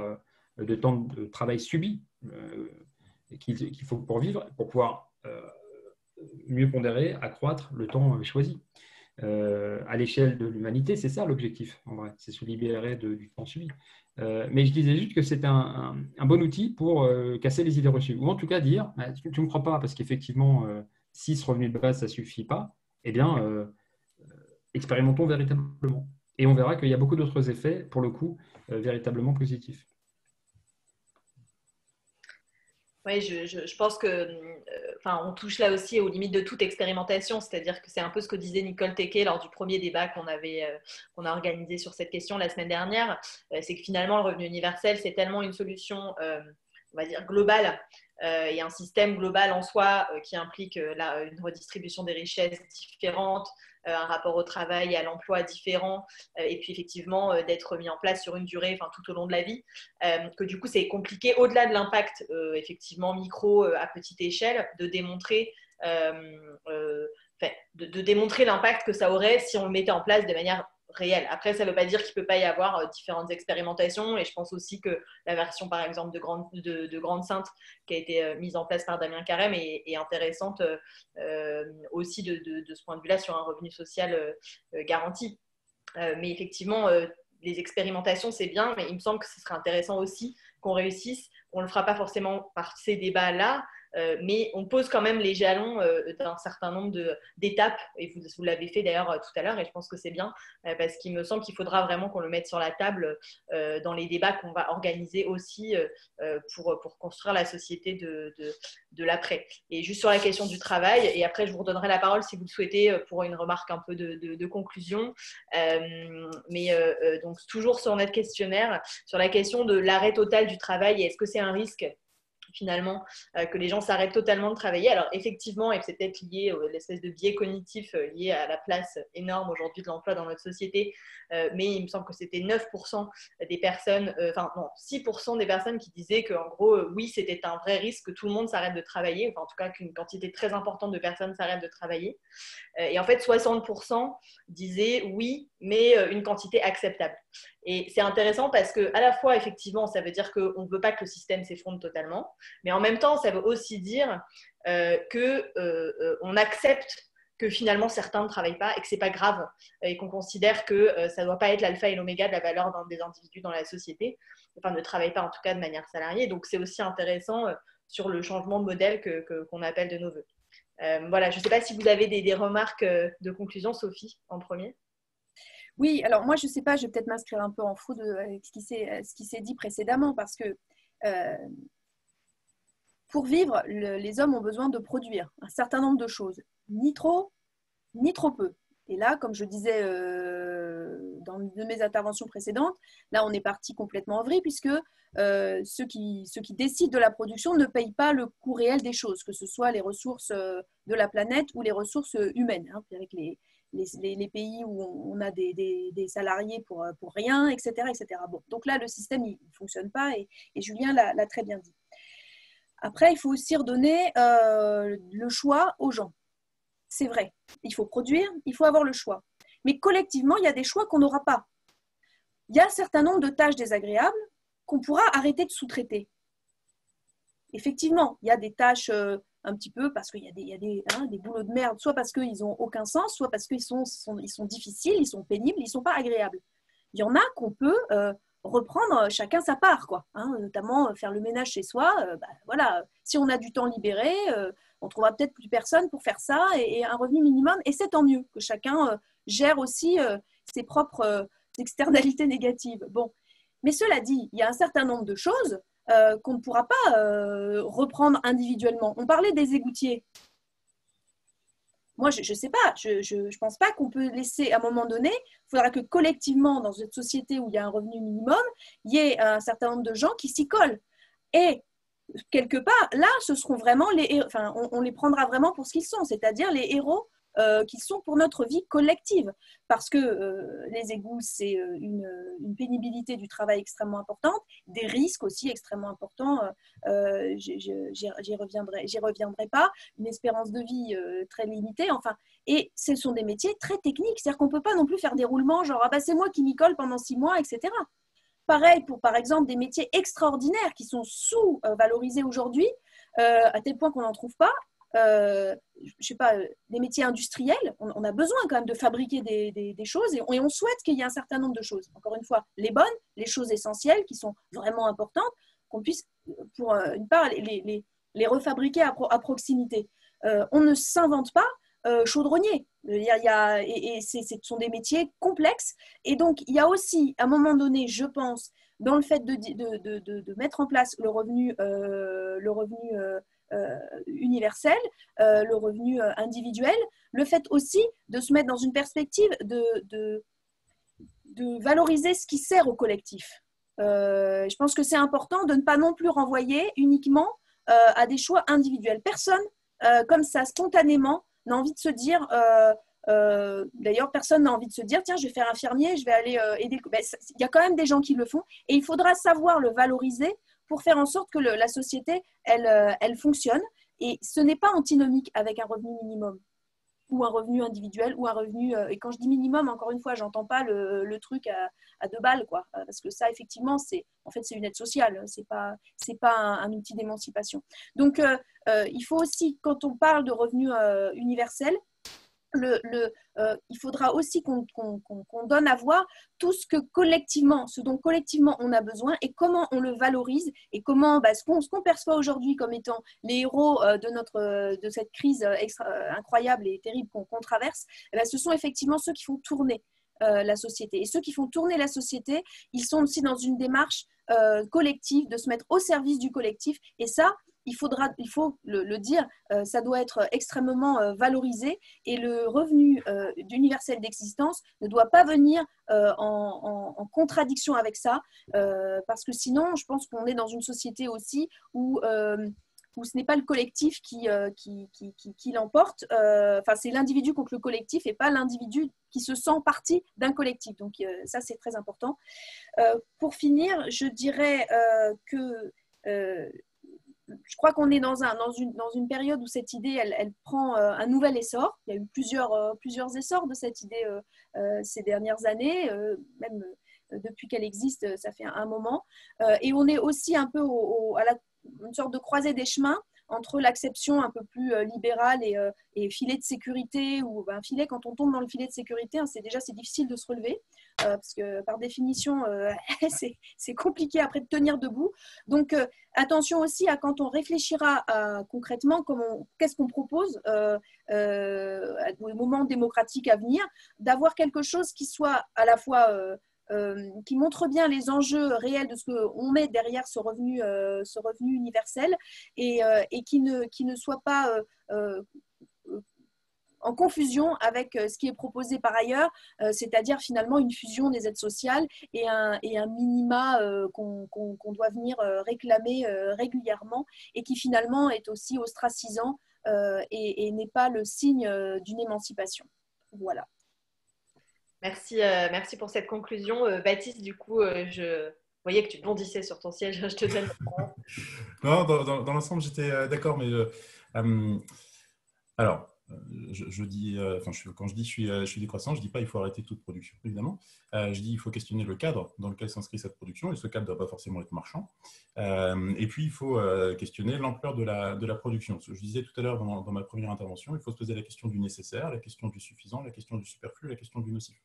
de temps de travail subi qu'il faut pour vivre, pour pouvoir mieux pondérer, accroître le temps choisi. À l'échelle de l'humanité, c'est ça l'objectif, en vrai, c'est se libérer du temps subi. Mais je disais juste que c'était un bon outil pour casser les idées reçues, ou en tout cas dire, tu ne me crois pas, parce qu'effectivement, si ce revenu de base, ça ne suffit pas, eh bien, expérimentons véritablement. Et on verra qu'il y a beaucoup d'autres effets, pour le coup, véritablement positifs. Oui, je pense que, on touche là aussi aux limites de toute expérimentation, c'est-à-dire que c'est un peu ce que disait Nicole Tequet lors du premier débat qu'on a organisé sur cette question la semaine dernière, c'est que finalement le revenu universel, c'est tellement une solution, on va dire, globale et un système global en soi qui implique une redistribution des richesses différentes, un rapport au travail et à l'emploi différent, et puis effectivement d'être mis en place sur une durée, tout au long de la vie, que du coup c'est compliqué au-delà de l'impact effectivement micro à petite échelle de démontrer de démontrer l'impact que ça aurait si on le mettait en place de manière réelle. Après, ça ne veut pas dire qu'il ne peut pas y avoir différentes expérimentations, et je pense aussi que la version, par exemple, de Grande Sainte, qui a été mise en place par Damien Carême, est intéressante aussi de ce point de vue-là sur un revenu social garanti. Mais effectivement, les expérimentations, c'est bien, mais il me semble que ce serait intéressant aussi qu'on réussisse. On ne le fera pas forcément par ces débats-là, mais on pose quand même les jalons d'un certain nombre d'étapes, et vous l'avez fait d'ailleurs tout à l'heure, et je pense que c'est bien, parce qu'il me semble qu'il faudra vraiment qu'on le mette sur la table dans les débats qu'on va organiser aussi pour construire la société de l'après. Et juste sur la question du travail, et après je vous redonnerai la parole si vous le souhaitez pour une remarque un peu de conclusion, donc toujours sur notre questionnaire, sur la question de l'arrêt total du travail, et est-ce que c'est un risque finalement, que les gens s'arrêtent totalement de travailler. Alors effectivement, et c'est peut-être lié à l'espèce de biais cognitif lié à la place énorme aujourd'hui de l'emploi dans notre société, mais il me semble que c'était 9% des personnes, 6% des personnes qui disaient qu'en gros, oui, c'était un vrai risque que tout le monde s'arrête de travailler, en tout cas qu'une quantité très importante de personnes s'arrêtent de travailler. Et en fait, 60% disaient oui, mais une quantité acceptable. Et c'est intéressant parce que, à la fois, effectivement, ça veut dire qu'on ne veut pas que le système s'effondre totalement, mais en même temps, ça veut aussi dire qu'on accepte que finalement certains ne travaillent pas et que ce n'est pas grave, et qu'on considère que ça ne doit pas être l'alpha et l'oméga de la valeur des individus dans la société, enfin ne travaillent pas en tout cas de manière salariée. Donc c'est aussi intéressant sur le changement de modèle qu'on appelle de nos voeux. Voilà, je ne sais pas si vous avez des remarques de conclusion, Sophie, en premier. Oui, alors moi, je ne sais pas, je vais peut-être m'inscrire un peu en faux avec ce qui s'est dit précédemment, parce que pour vivre, les hommes ont besoin de produire un certain nombre de choses, ni trop, ni trop peu. Et là, comme je disais dans de mes interventions précédentes, là on est parti complètement en vrille puisque ceux qui décident de la production ne payent pas le coût réel des choses, que ce soit les ressources de la planète ou les ressources humaines, hein, avec les pays où on a des salariés pour rien, etc., etc. Bon, donc là, le système, il ne fonctionne pas et Julien l'a très bien dit. Après, il faut aussi redonner le choix aux gens. C'est vrai, il faut produire, il faut avoir le choix. Mais collectivement, il y a des choix qu'on n'aura pas. Il y a un certain nombre de tâches désagréables qu'on pourra arrêter de sous-traiter. Effectivement, il y a des tâches un petit peu parce qu'il y a des boulots de merde, soit parce qu'ils n'ont aucun sens, soit parce qu'ils sont difficiles, ils sont pénibles, ils ne sont pas agréables. Il y en a qu'on peut reprendre chacun sa part, quoi, hein, notamment faire le ménage chez soi. Voilà, si on a du temps libéré, on trouvera peut-être plus personne pour faire ça et un revenu minimum, et c'est tant mieux que chacun gère aussi ses propres externalités négatives. Bon. Mais cela dit, il y a un certain nombre de choses qu'on ne pourra pas reprendre individuellement. On parlait des égoutiers. Moi, je ne sais pas, je pense pas qu'on peut laisser, à un moment donné, il faudra que collectivement, dans une société où il y a un revenu minimum, il y ait un certain nombre de gens qui s'y collent. Et quelque part, là, ce seront vraiment on les prendra vraiment pour ce qu'ils sont, c'est-à-dire les héros qu'ils sont pour notre vie collective. Parce que les égouts, c'est une pénibilité du travail extrêmement importante, des risques aussi extrêmement importants, j'y reviendrai pas, une espérance de vie très limitée, enfin, et ce sont des métiers très techniques, c'est-à-dire qu'on ne peut pas non plus faire des roulements genre « ah bah c'est moi qui m'y colle pendant 6 mois », etc. Pareil pour, par exemple, des métiers extraordinaires qui sont sous-valorisés aujourd'hui, à tel point qu'on n'en trouve pas. Je sais pas, des métiers industriels, on a besoin quand même de fabriquer des choses et on souhaite qu'il y ait un certain nombre de choses. Encore une fois, les bonnes, les choses essentielles qui sont vraiment importantes, qu'on puisse, pour une part, les refabriquer à proximité. On ne s'invente pas chaudronnier. Ce sont des métiers complexes. Et donc, il y a aussi, à un moment donné, je pense, dans le fait de mettre en place le revenu universel, le revenu individuel, le fait aussi de se mettre dans une perspective de valoriser ce qui sert au collectif. Je pense que c'est important de ne pas non plus renvoyer uniquement à des choix individuels. Personne, comme ça, spontanément, n'a envie de se dire... d'ailleurs, personne n'a envie de se dire tiens, je vais faire infirmier, je vais aller aider. Il y a quand même des gens qui le font et il faudra savoir le valoriser pour faire en sorte que la société, elle fonctionne. Et ce n'est pas antinomique avec un revenu minimum ou un revenu individuel ou un revenu… et quand je dis minimum, encore une fois, je n'entends pas le truc à 2 balles, quoi, parce que ça, effectivement, c'est une aide sociale, c'est pas un outil d'émancipation. Donc, il faut aussi, quand on parle de revenu universel, il faudra aussi qu'on donne à voir tout ce dont collectivement on a besoin et comment on le valorise et comment ce qu'on perçoit aujourd'hui comme étant les héros de cette crise incroyable et terrible qu'on traverse, ce sont effectivement ceux qui font tourner la société. Et ceux qui font tourner la société, ils sont aussi dans une démarche collective, de se mettre au service du collectif. Et ça, il faut le dire, ça doit être extrêmement valorisé et le revenu universel d'existence ne doit pas venir en contradiction avec ça, parce que sinon, je pense qu'on est dans une société aussi où ce n'est pas le collectif qui l'emporte, c'est l'individu contre le collectif et pas l'individu qui se sent partie d'un collectif. Donc ça, c'est très important. Pour finir, je dirais que je crois qu'on est dans une période où cette idée, elle prend un nouvel essor. Il y a eu plusieurs essors de cette idée ces dernières années, même depuis qu'elle existe, ça fait un moment. Et on est aussi un peu une sorte de croisée des chemins entre l'acception un peu plus libérale et filet de sécurité, ou un filet, quand on tombe dans le filet de sécurité, c'est difficile de se relever, parce que par définition, c'est compliqué après de tenir debout. Donc, attention aussi à quand on réfléchira concrètement, qu'est-ce qu'on propose au moment démocratique à venir, d'avoir quelque chose qui soit à la fois… qui montre bien les enjeux réels de ce qu'on met derrière ce revenu universel et qui ne soit pas en confusion avec ce qui est proposé par ailleurs, c'est-à-dire finalement une fusion des aides sociales et un minima qu'on doit venir réclamer régulièrement et qui finalement est aussi ostracisant et n'est pas le signe d'une émancipation. Voilà. Merci pour cette conclusion. Baptiste, du coup, je voyais que tu bondissais sur ton siège. Je te donne la parole. Non, dans l'ensemble, j'étais d'accord, mais alors, je dis, quand je dis je suis décroissant, je ne dis pas il faut arrêter toute production, évidemment. Je dis il faut questionner le cadre dans lequel s'inscrit cette production, et ce cadre ne doit pas forcément être marchand. Et puis, il faut questionner l'ampleur de la production. Je disais tout à l'heure dans ma première intervention, il faut se poser la question du nécessaire, la question du suffisant, la question du superflu, la question du nocif.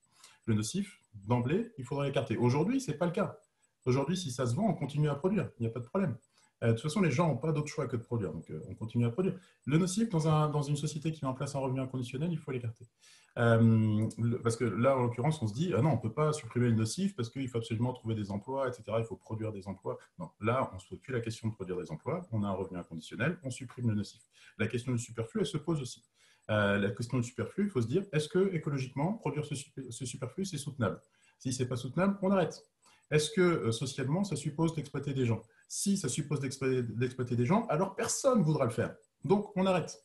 Le nocif, d'emblée, il faudra l'écarter. Aujourd'hui, ce n'est pas le cas. Aujourd'hui, si ça se vend, on continue à produire, il n'y a pas de problème. De toute façon, les gens n'ont pas d'autre choix que de produire, donc on continue à produire. Le nocif, dans une société qui met en place un revenu inconditionnel, il faut l'écarter. Parce que là, en l'occurrence, on se dit, ah non, on ne peut pas supprimer le nocif parce qu'il faut absolument trouver des emplois, etc. Il faut produire des emplois. Non, là, on ne se pose plus la question de produire des emplois, on a un revenu inconditionnel, on supprime le nocif. La question du superflu, elle se pose aussi. La question du superflu, il faut se dire, est-ce que écologiquement, produire ce superflu, c'est soutenable? Si ce n'est pas soutenable, on arrête. Est-ce que socialement, ça suppose d'exploiter des gens? Si ça suppose d'exploiter des gens, alors personne ne voudra le faire. Donc, on arrête.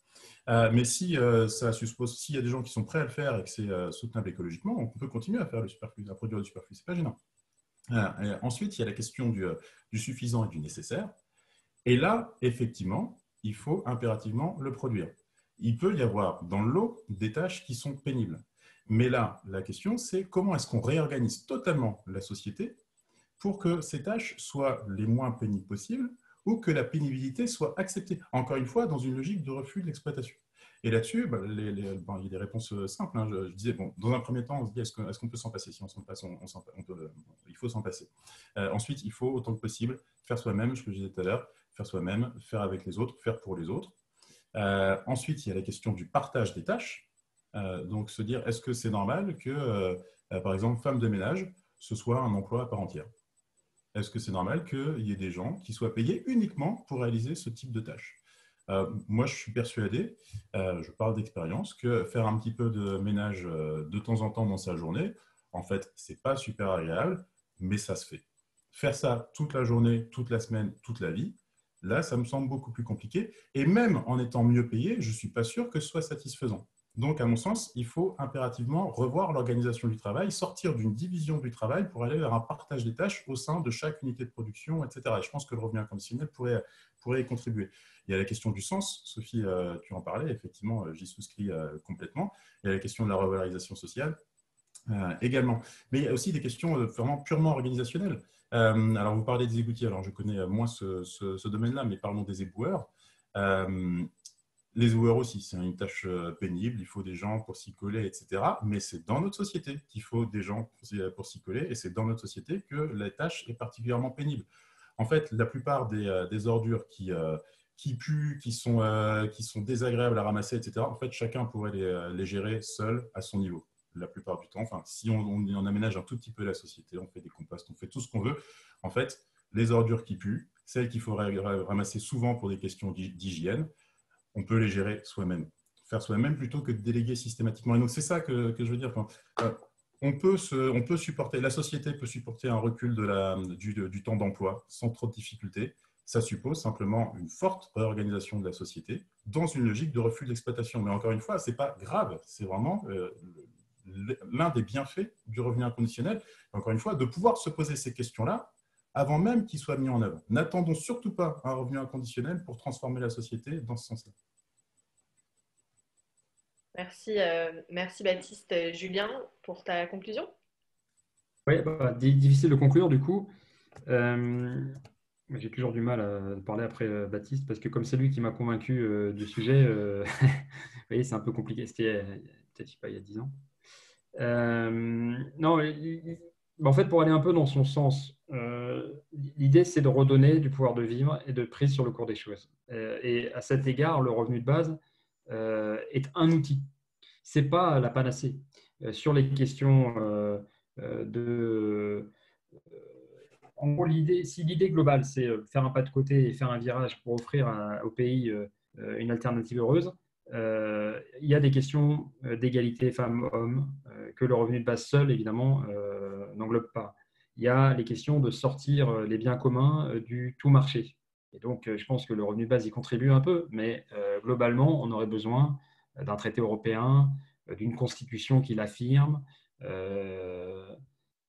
Mais si ça suppose, s'il y a des gens qui sont prêts à le faire et que c'est soutenable écologiquement, on peut continuer à faire le superflu, à produire du superflu. Ce n'est pas gênant. Ensuite, il y a la question du suffisant et du nécessaire. Et là, effectivement, il faut impérativement le produire. Il peut y avoir dans le lot des tâches qui sont pénibles. Mais là, la question, c'est comment est-ce qu'on réorganise totalement la société pour que ces tâches soient les moins pénibles possibles ou que la pénibilité soit acceptée. Encore une fois, dans une logique de refus de l'exploitation. Et là-dessus, il y a des réponses simples. Hein. Je disais, dans un premier temps, on se dit, est-ce qu'on peut s'en passer? Si on s'en passe, il faut s'en passer. Ensuite, il faut, autant que possible, faire soi-même, ce que je disais tout à l'heure, faire soi-même, faire avec les autres, faire pour les autres. Ensuite, il y a la question du partage des tâches. Donc, se dire, est-ce que c'est normal que, par exemple, femme de ménage, ce soit un emploi à part entière? Est-ce que c'est normal qu'il y ait des gens qui soient payés uniquement pour réaliser ce type de tâches? Moi, je suis persuadé, je parle d'expérience, que faire un petit peu de ménage de temps en temps dans sa journée, en fait, ce n'est pas super agréable, mais ça se fait. Faire ça toute la journée, toute la semaine, toute la vie, là, ça me semble beaucoup plus compliqué. Et même en étant mieux payé, je ne suis pas sûr que ce soit satisfaisant. Donc, à mon sens, il faut impérativement revoir l'organisation du travail, sortir d'une division du travail pour aller vers un partage des tâches au sein de chaque unité de production, etc. Et je pense que le revenu inconditionnel pourrait y contribuer. Il y a la question du sens. Sophie, tu en parlais, effectivement, j'y souscris complètement. Il y a la question de la revalorisation sociale également. Mais il y a aussi des questions vraiment purement organisationnelles. Alors, vous parlez des égoutiers. Alors, je connais moins ce domaine-là, mais parlons des éboueurs. Les éboueurs aussi, c'est une tâche pénible, il faut des gens pour s'y coller, etc. Mais c'est dans notre société qu'il faut des gens pour s'y coller et c'est dans notre société que la tâche est particulièrement pénible. En fait, la plupart des ordures qui puent, qui sont désagréables à ramasser, etc., en fait, chacun pourrait les gérer seul à son niveau. La plupart du temps, enfin, si on aménage un tout petit peu la société, on fait des composts, on fait tout ce qu'on veut, en fait, les ordures qui puent, celles qu'il faut ramasser souvent pour des questions d'hygiène, on peut les gérer soi-même, faire soi-même plutôt que de déléguer systématiquement. Et donc, c'est ça que je veux dire. Enfin, on peut supporter, la société peut supporter un recul du temps d'emploi sans trop de difficultés. Ça suppose simplement une forte réorganisation de la société dans une logique de refus de l'exploitation. Mais encore une fois, ce n'est pas grave, c'est vraiment l'un des bienfaits du revenu inconditionnel. Encore une fois, de pouvoir se poser ces questions-là avant même qu'il soit mis en œuvre. N'attendons surtout pas un revenu inconditionnel pour transformer la société dans ce sens-là. Merci Baptiste. Julien, pour ta conclusion? Oui, difficile de conclure du coup. J'ai toujours du mal à parler après Baptiste parce que comme c'est lui qui m'a convaincu du sujet, vous voyez, c'est un peu compliqué. C'était peut-être il y a 10 ans. Non, en fait, pour aller un peu dans son sens, l'idée, c'est de redonner du pouvoir de vivre et de prise sur le cours des choses. Et à cet égard, le revenu de base est un outil. Ce n'est pas la panacée. Sur les questions en gros, si l'idée globale, c'est faire un pas de côté et faire un virage pour offrir au pays une alternative heureuse, il y a des questions d'égalité femmes-hommes que le revenu de base seul, évidemment, n'englobe pas. Il y a les questions de sortir les biens communs du tout marché. Et donc, je pense que le revenu de base y contribue un peu, mais globalement, on aurait besoin d'un traité européen, d'une constitution qui l'affirme.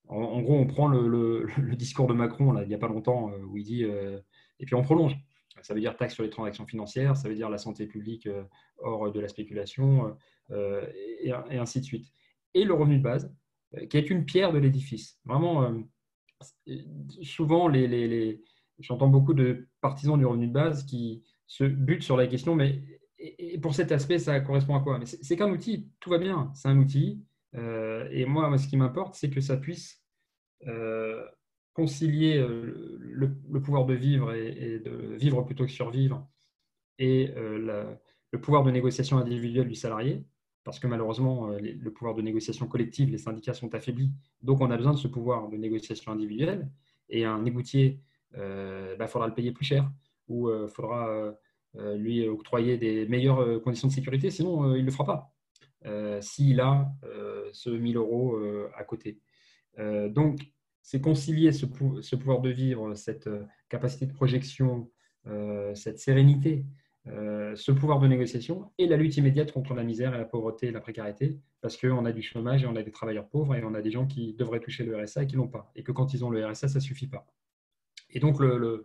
En gros, on prend le discours de Macron, là, il n'y a pas longtemps, où il dit et puis on prolonge. Ça veut dire taxe sur les transactions financières, ça veut dire la santé publique hors de la spéculation, et ainsi de suite. Et le revenu de base, qui est une pierre de l'édifice. Vraiment, souvent, j'entends beaucoup de partisans du revenu de base qui se butent sur la question, mais et pour cet aspect, ça correspond à quoi? Mais c'est qu'un outil, tout va bien, c'est un outil. Et moi, ce qui m'importe, c'est que ça puisse concilier le pouvoir de vivre et de vivre plutôt que survivre et le pouvoir de négociation individuelle du salarié, parce que malheureusement, le pouvoir de négociation collective, les syndicats sont affaiblis, donc on a besoin de ce pouvoir de négociation individuelle, et un égoutier, faudra le payer plus cher, ou faudra lui octroyer des meilleures conditions de sécurité, sinon il ne le fera pas, s'il a ce 1 000 € à côté. Donc, c'est concilier ce pouvoir de vivre, cette capacité de projection, cette sérénité, ce pouvoir de négociation et la lutte immédiate contre la misère et la pauvreté et la précarité, parce qu'on a du chômage et on a des travailleurs pauvres et on a des gens qui devraient toucher le RSA et qui ne l'ont pas. Et que quand ils ont le RSA, ça ne suffit pas. Et donc, ce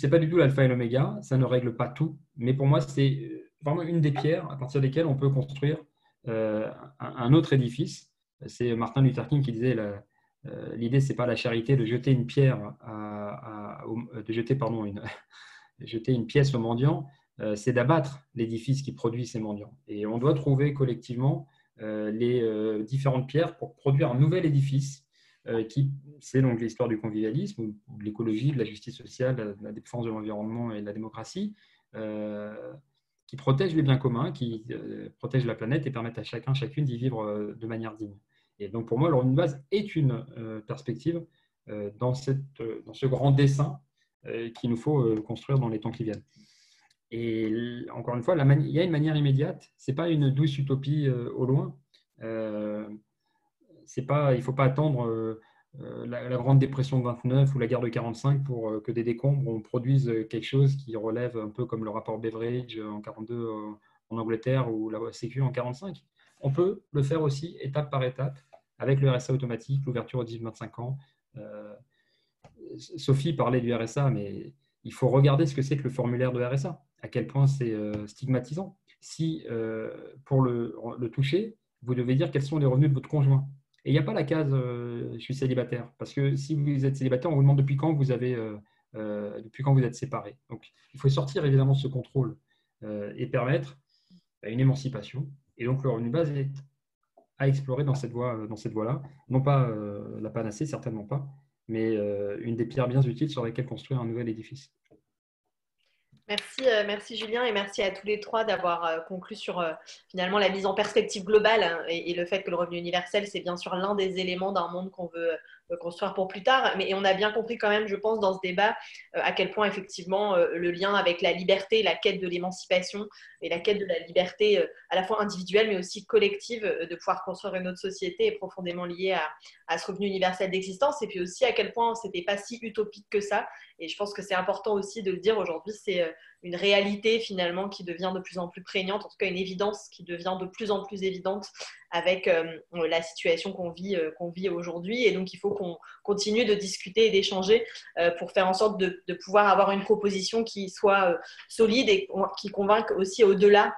n'est pas du tout l'alpha et l'oméga, ça ne règle pas tout, mais pour moi, c'est vraiment une des pierres à partir desquelles on peut construire un autre édifice. C'est Martin Luther King qui disait l'idée, ce n'est pas la charité de jeter une pierre, jeter une pièce aux mendiants, c'est d'abattre l'édifice qui produit ces mendiants. Et on doit trouver collectivement les différentes pierres pour produire un nouvel édifice c'est donc l'histoire du convivialisme, de l'écologie, de la justice sociale, de la défense de l'environnement et de la démocratie, qui protège les biens communs, qui protège la planète et permettent à chacun, chacune d'y vivre de manière digne. Et donc pour moi, le revenu de base est une perspective dans ce grand dessin qu'il nous faut construire dans les temps qui viennent. Et encore une fois, il y a une manière immédiate, ce n'est pas une douce utopie au loin. Il ne faut pas attendre la Grande Dépression de 29 ou la guerre de 45 pour que des décombres produisent quelque chose qui relève un peu comme le rapport Beveridge en 42 en Angleterre ou la Sécu en 45. On peut le faire aussi étape par étape avec le RSA automatique, l'ouverture aux 18-25 ans. Sophie parlait du RSA, mais il faut regarder ce que c'est que le formulaire de RSA, à quel point c'est stigmatisant. Si pour le toucher, vous devez dire quels sont les revenus de votre conjoint. Et il n'y a pas la case je suis célibataire, parce que si vous êtes célibataire, on vous demande depuis quand vous êtes séparés. Donc, il faut sortir évidemment de ce contrôle et permettre une émancipation. Et donc, le revenu de base est à explorer dans cette voie-là. Non pas la panacée, certainement pas, mais une des pierres bien utiles sur lesquelles construire un nouvel édifice. Merci Julien, et merci à tous les trois d'avoir conclu sur finalement la mise en perspective globale, hein, et le fait que le revenu universel, c'est bien sûr l'un des éléments d'un monde qu'on veut construire pour plus tard. Mais on a bien compris quand même, je pense, dans ce débat, à quel point effectivement le lien avec la liberté, la quête de l'émancipation et la quête de la liberté à la fois individuelle mais aussi collective de pouvoir construire une autre société est profondément lié à ce revenu universel d'existence, et puis aussi à quel point c'était pas si utopique que ça. Et je pense que c'est important aussi de le dire aujourd'hui, c'est une réalité finalement qui devient de plus en plus prégnante, en tout cas une évidence qui devient de plus en plus évidente avec la situation qu'on vit aujourd'hui. Et donc il faut qu'on continue de discuter et d'échanger pour faire en sorte de pouvoir avoir une proposition qui soit solide et qui convainque aussi au-delà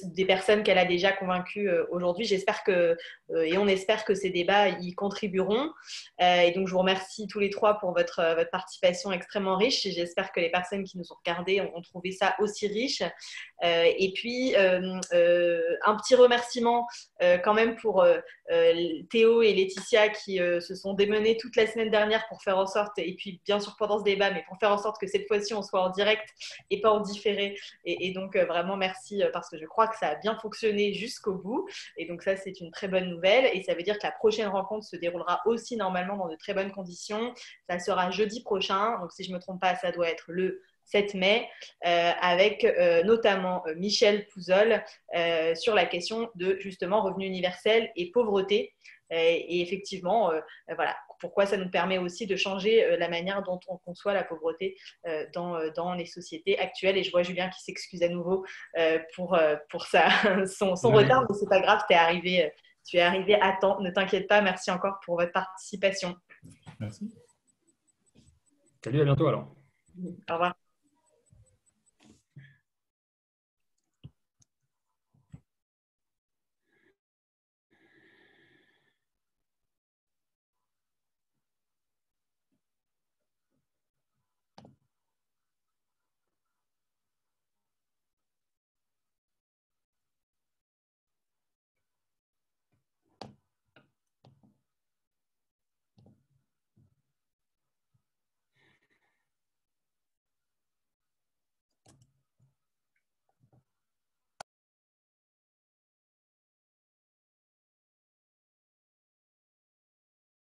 des personnes qu'elle a déjà convaincues aujourd'hui. J'espère et on espère que ces débats y contribueront. Et donc, je vous remercie tous les trois pour votre participation extrêmement riche. Et j'espère que les personnes qui nous ont regardés ont trouvé ça aussi riche. Et puis, un petit remerciement quand même pour Théo et Laetitia qui se sont démenés toute la semaine dernière pour faire en sorte, et puis bien sûr pendant ce débat, mais pour faire en sorte que cette fois-ci, on soit en direct et pas en différé. Et donc, vraiment, merci parce que je crois que ça a bien fonctionné jusqu'au bout. Et donc ça, c'est une très bonne nouvelle. Et ça veut dire que la prochaine rencontre se déroulera aussi normalement dans de très bonnes conditions. Ça sera jeudi prochain. Donc si je ne me trompe pas, ça doit être le 7 mai, avec notamment Michel Pouzol sur la question de justement revenu universel et pauvreté. Et effectivement, voilà, pourquoi ça nous permet aussi de changer la manière dont on conçoit la pauvreté dans les sociétés actuelles. Et je vois Julien qui s'excuse à nouveau pour son retard, mais c'est pas grave, tu es arrivé à temps, ne t'inquiète pas. Merci encore pour votre participation. Merci. Salut, à bientôt alors. Au revoir.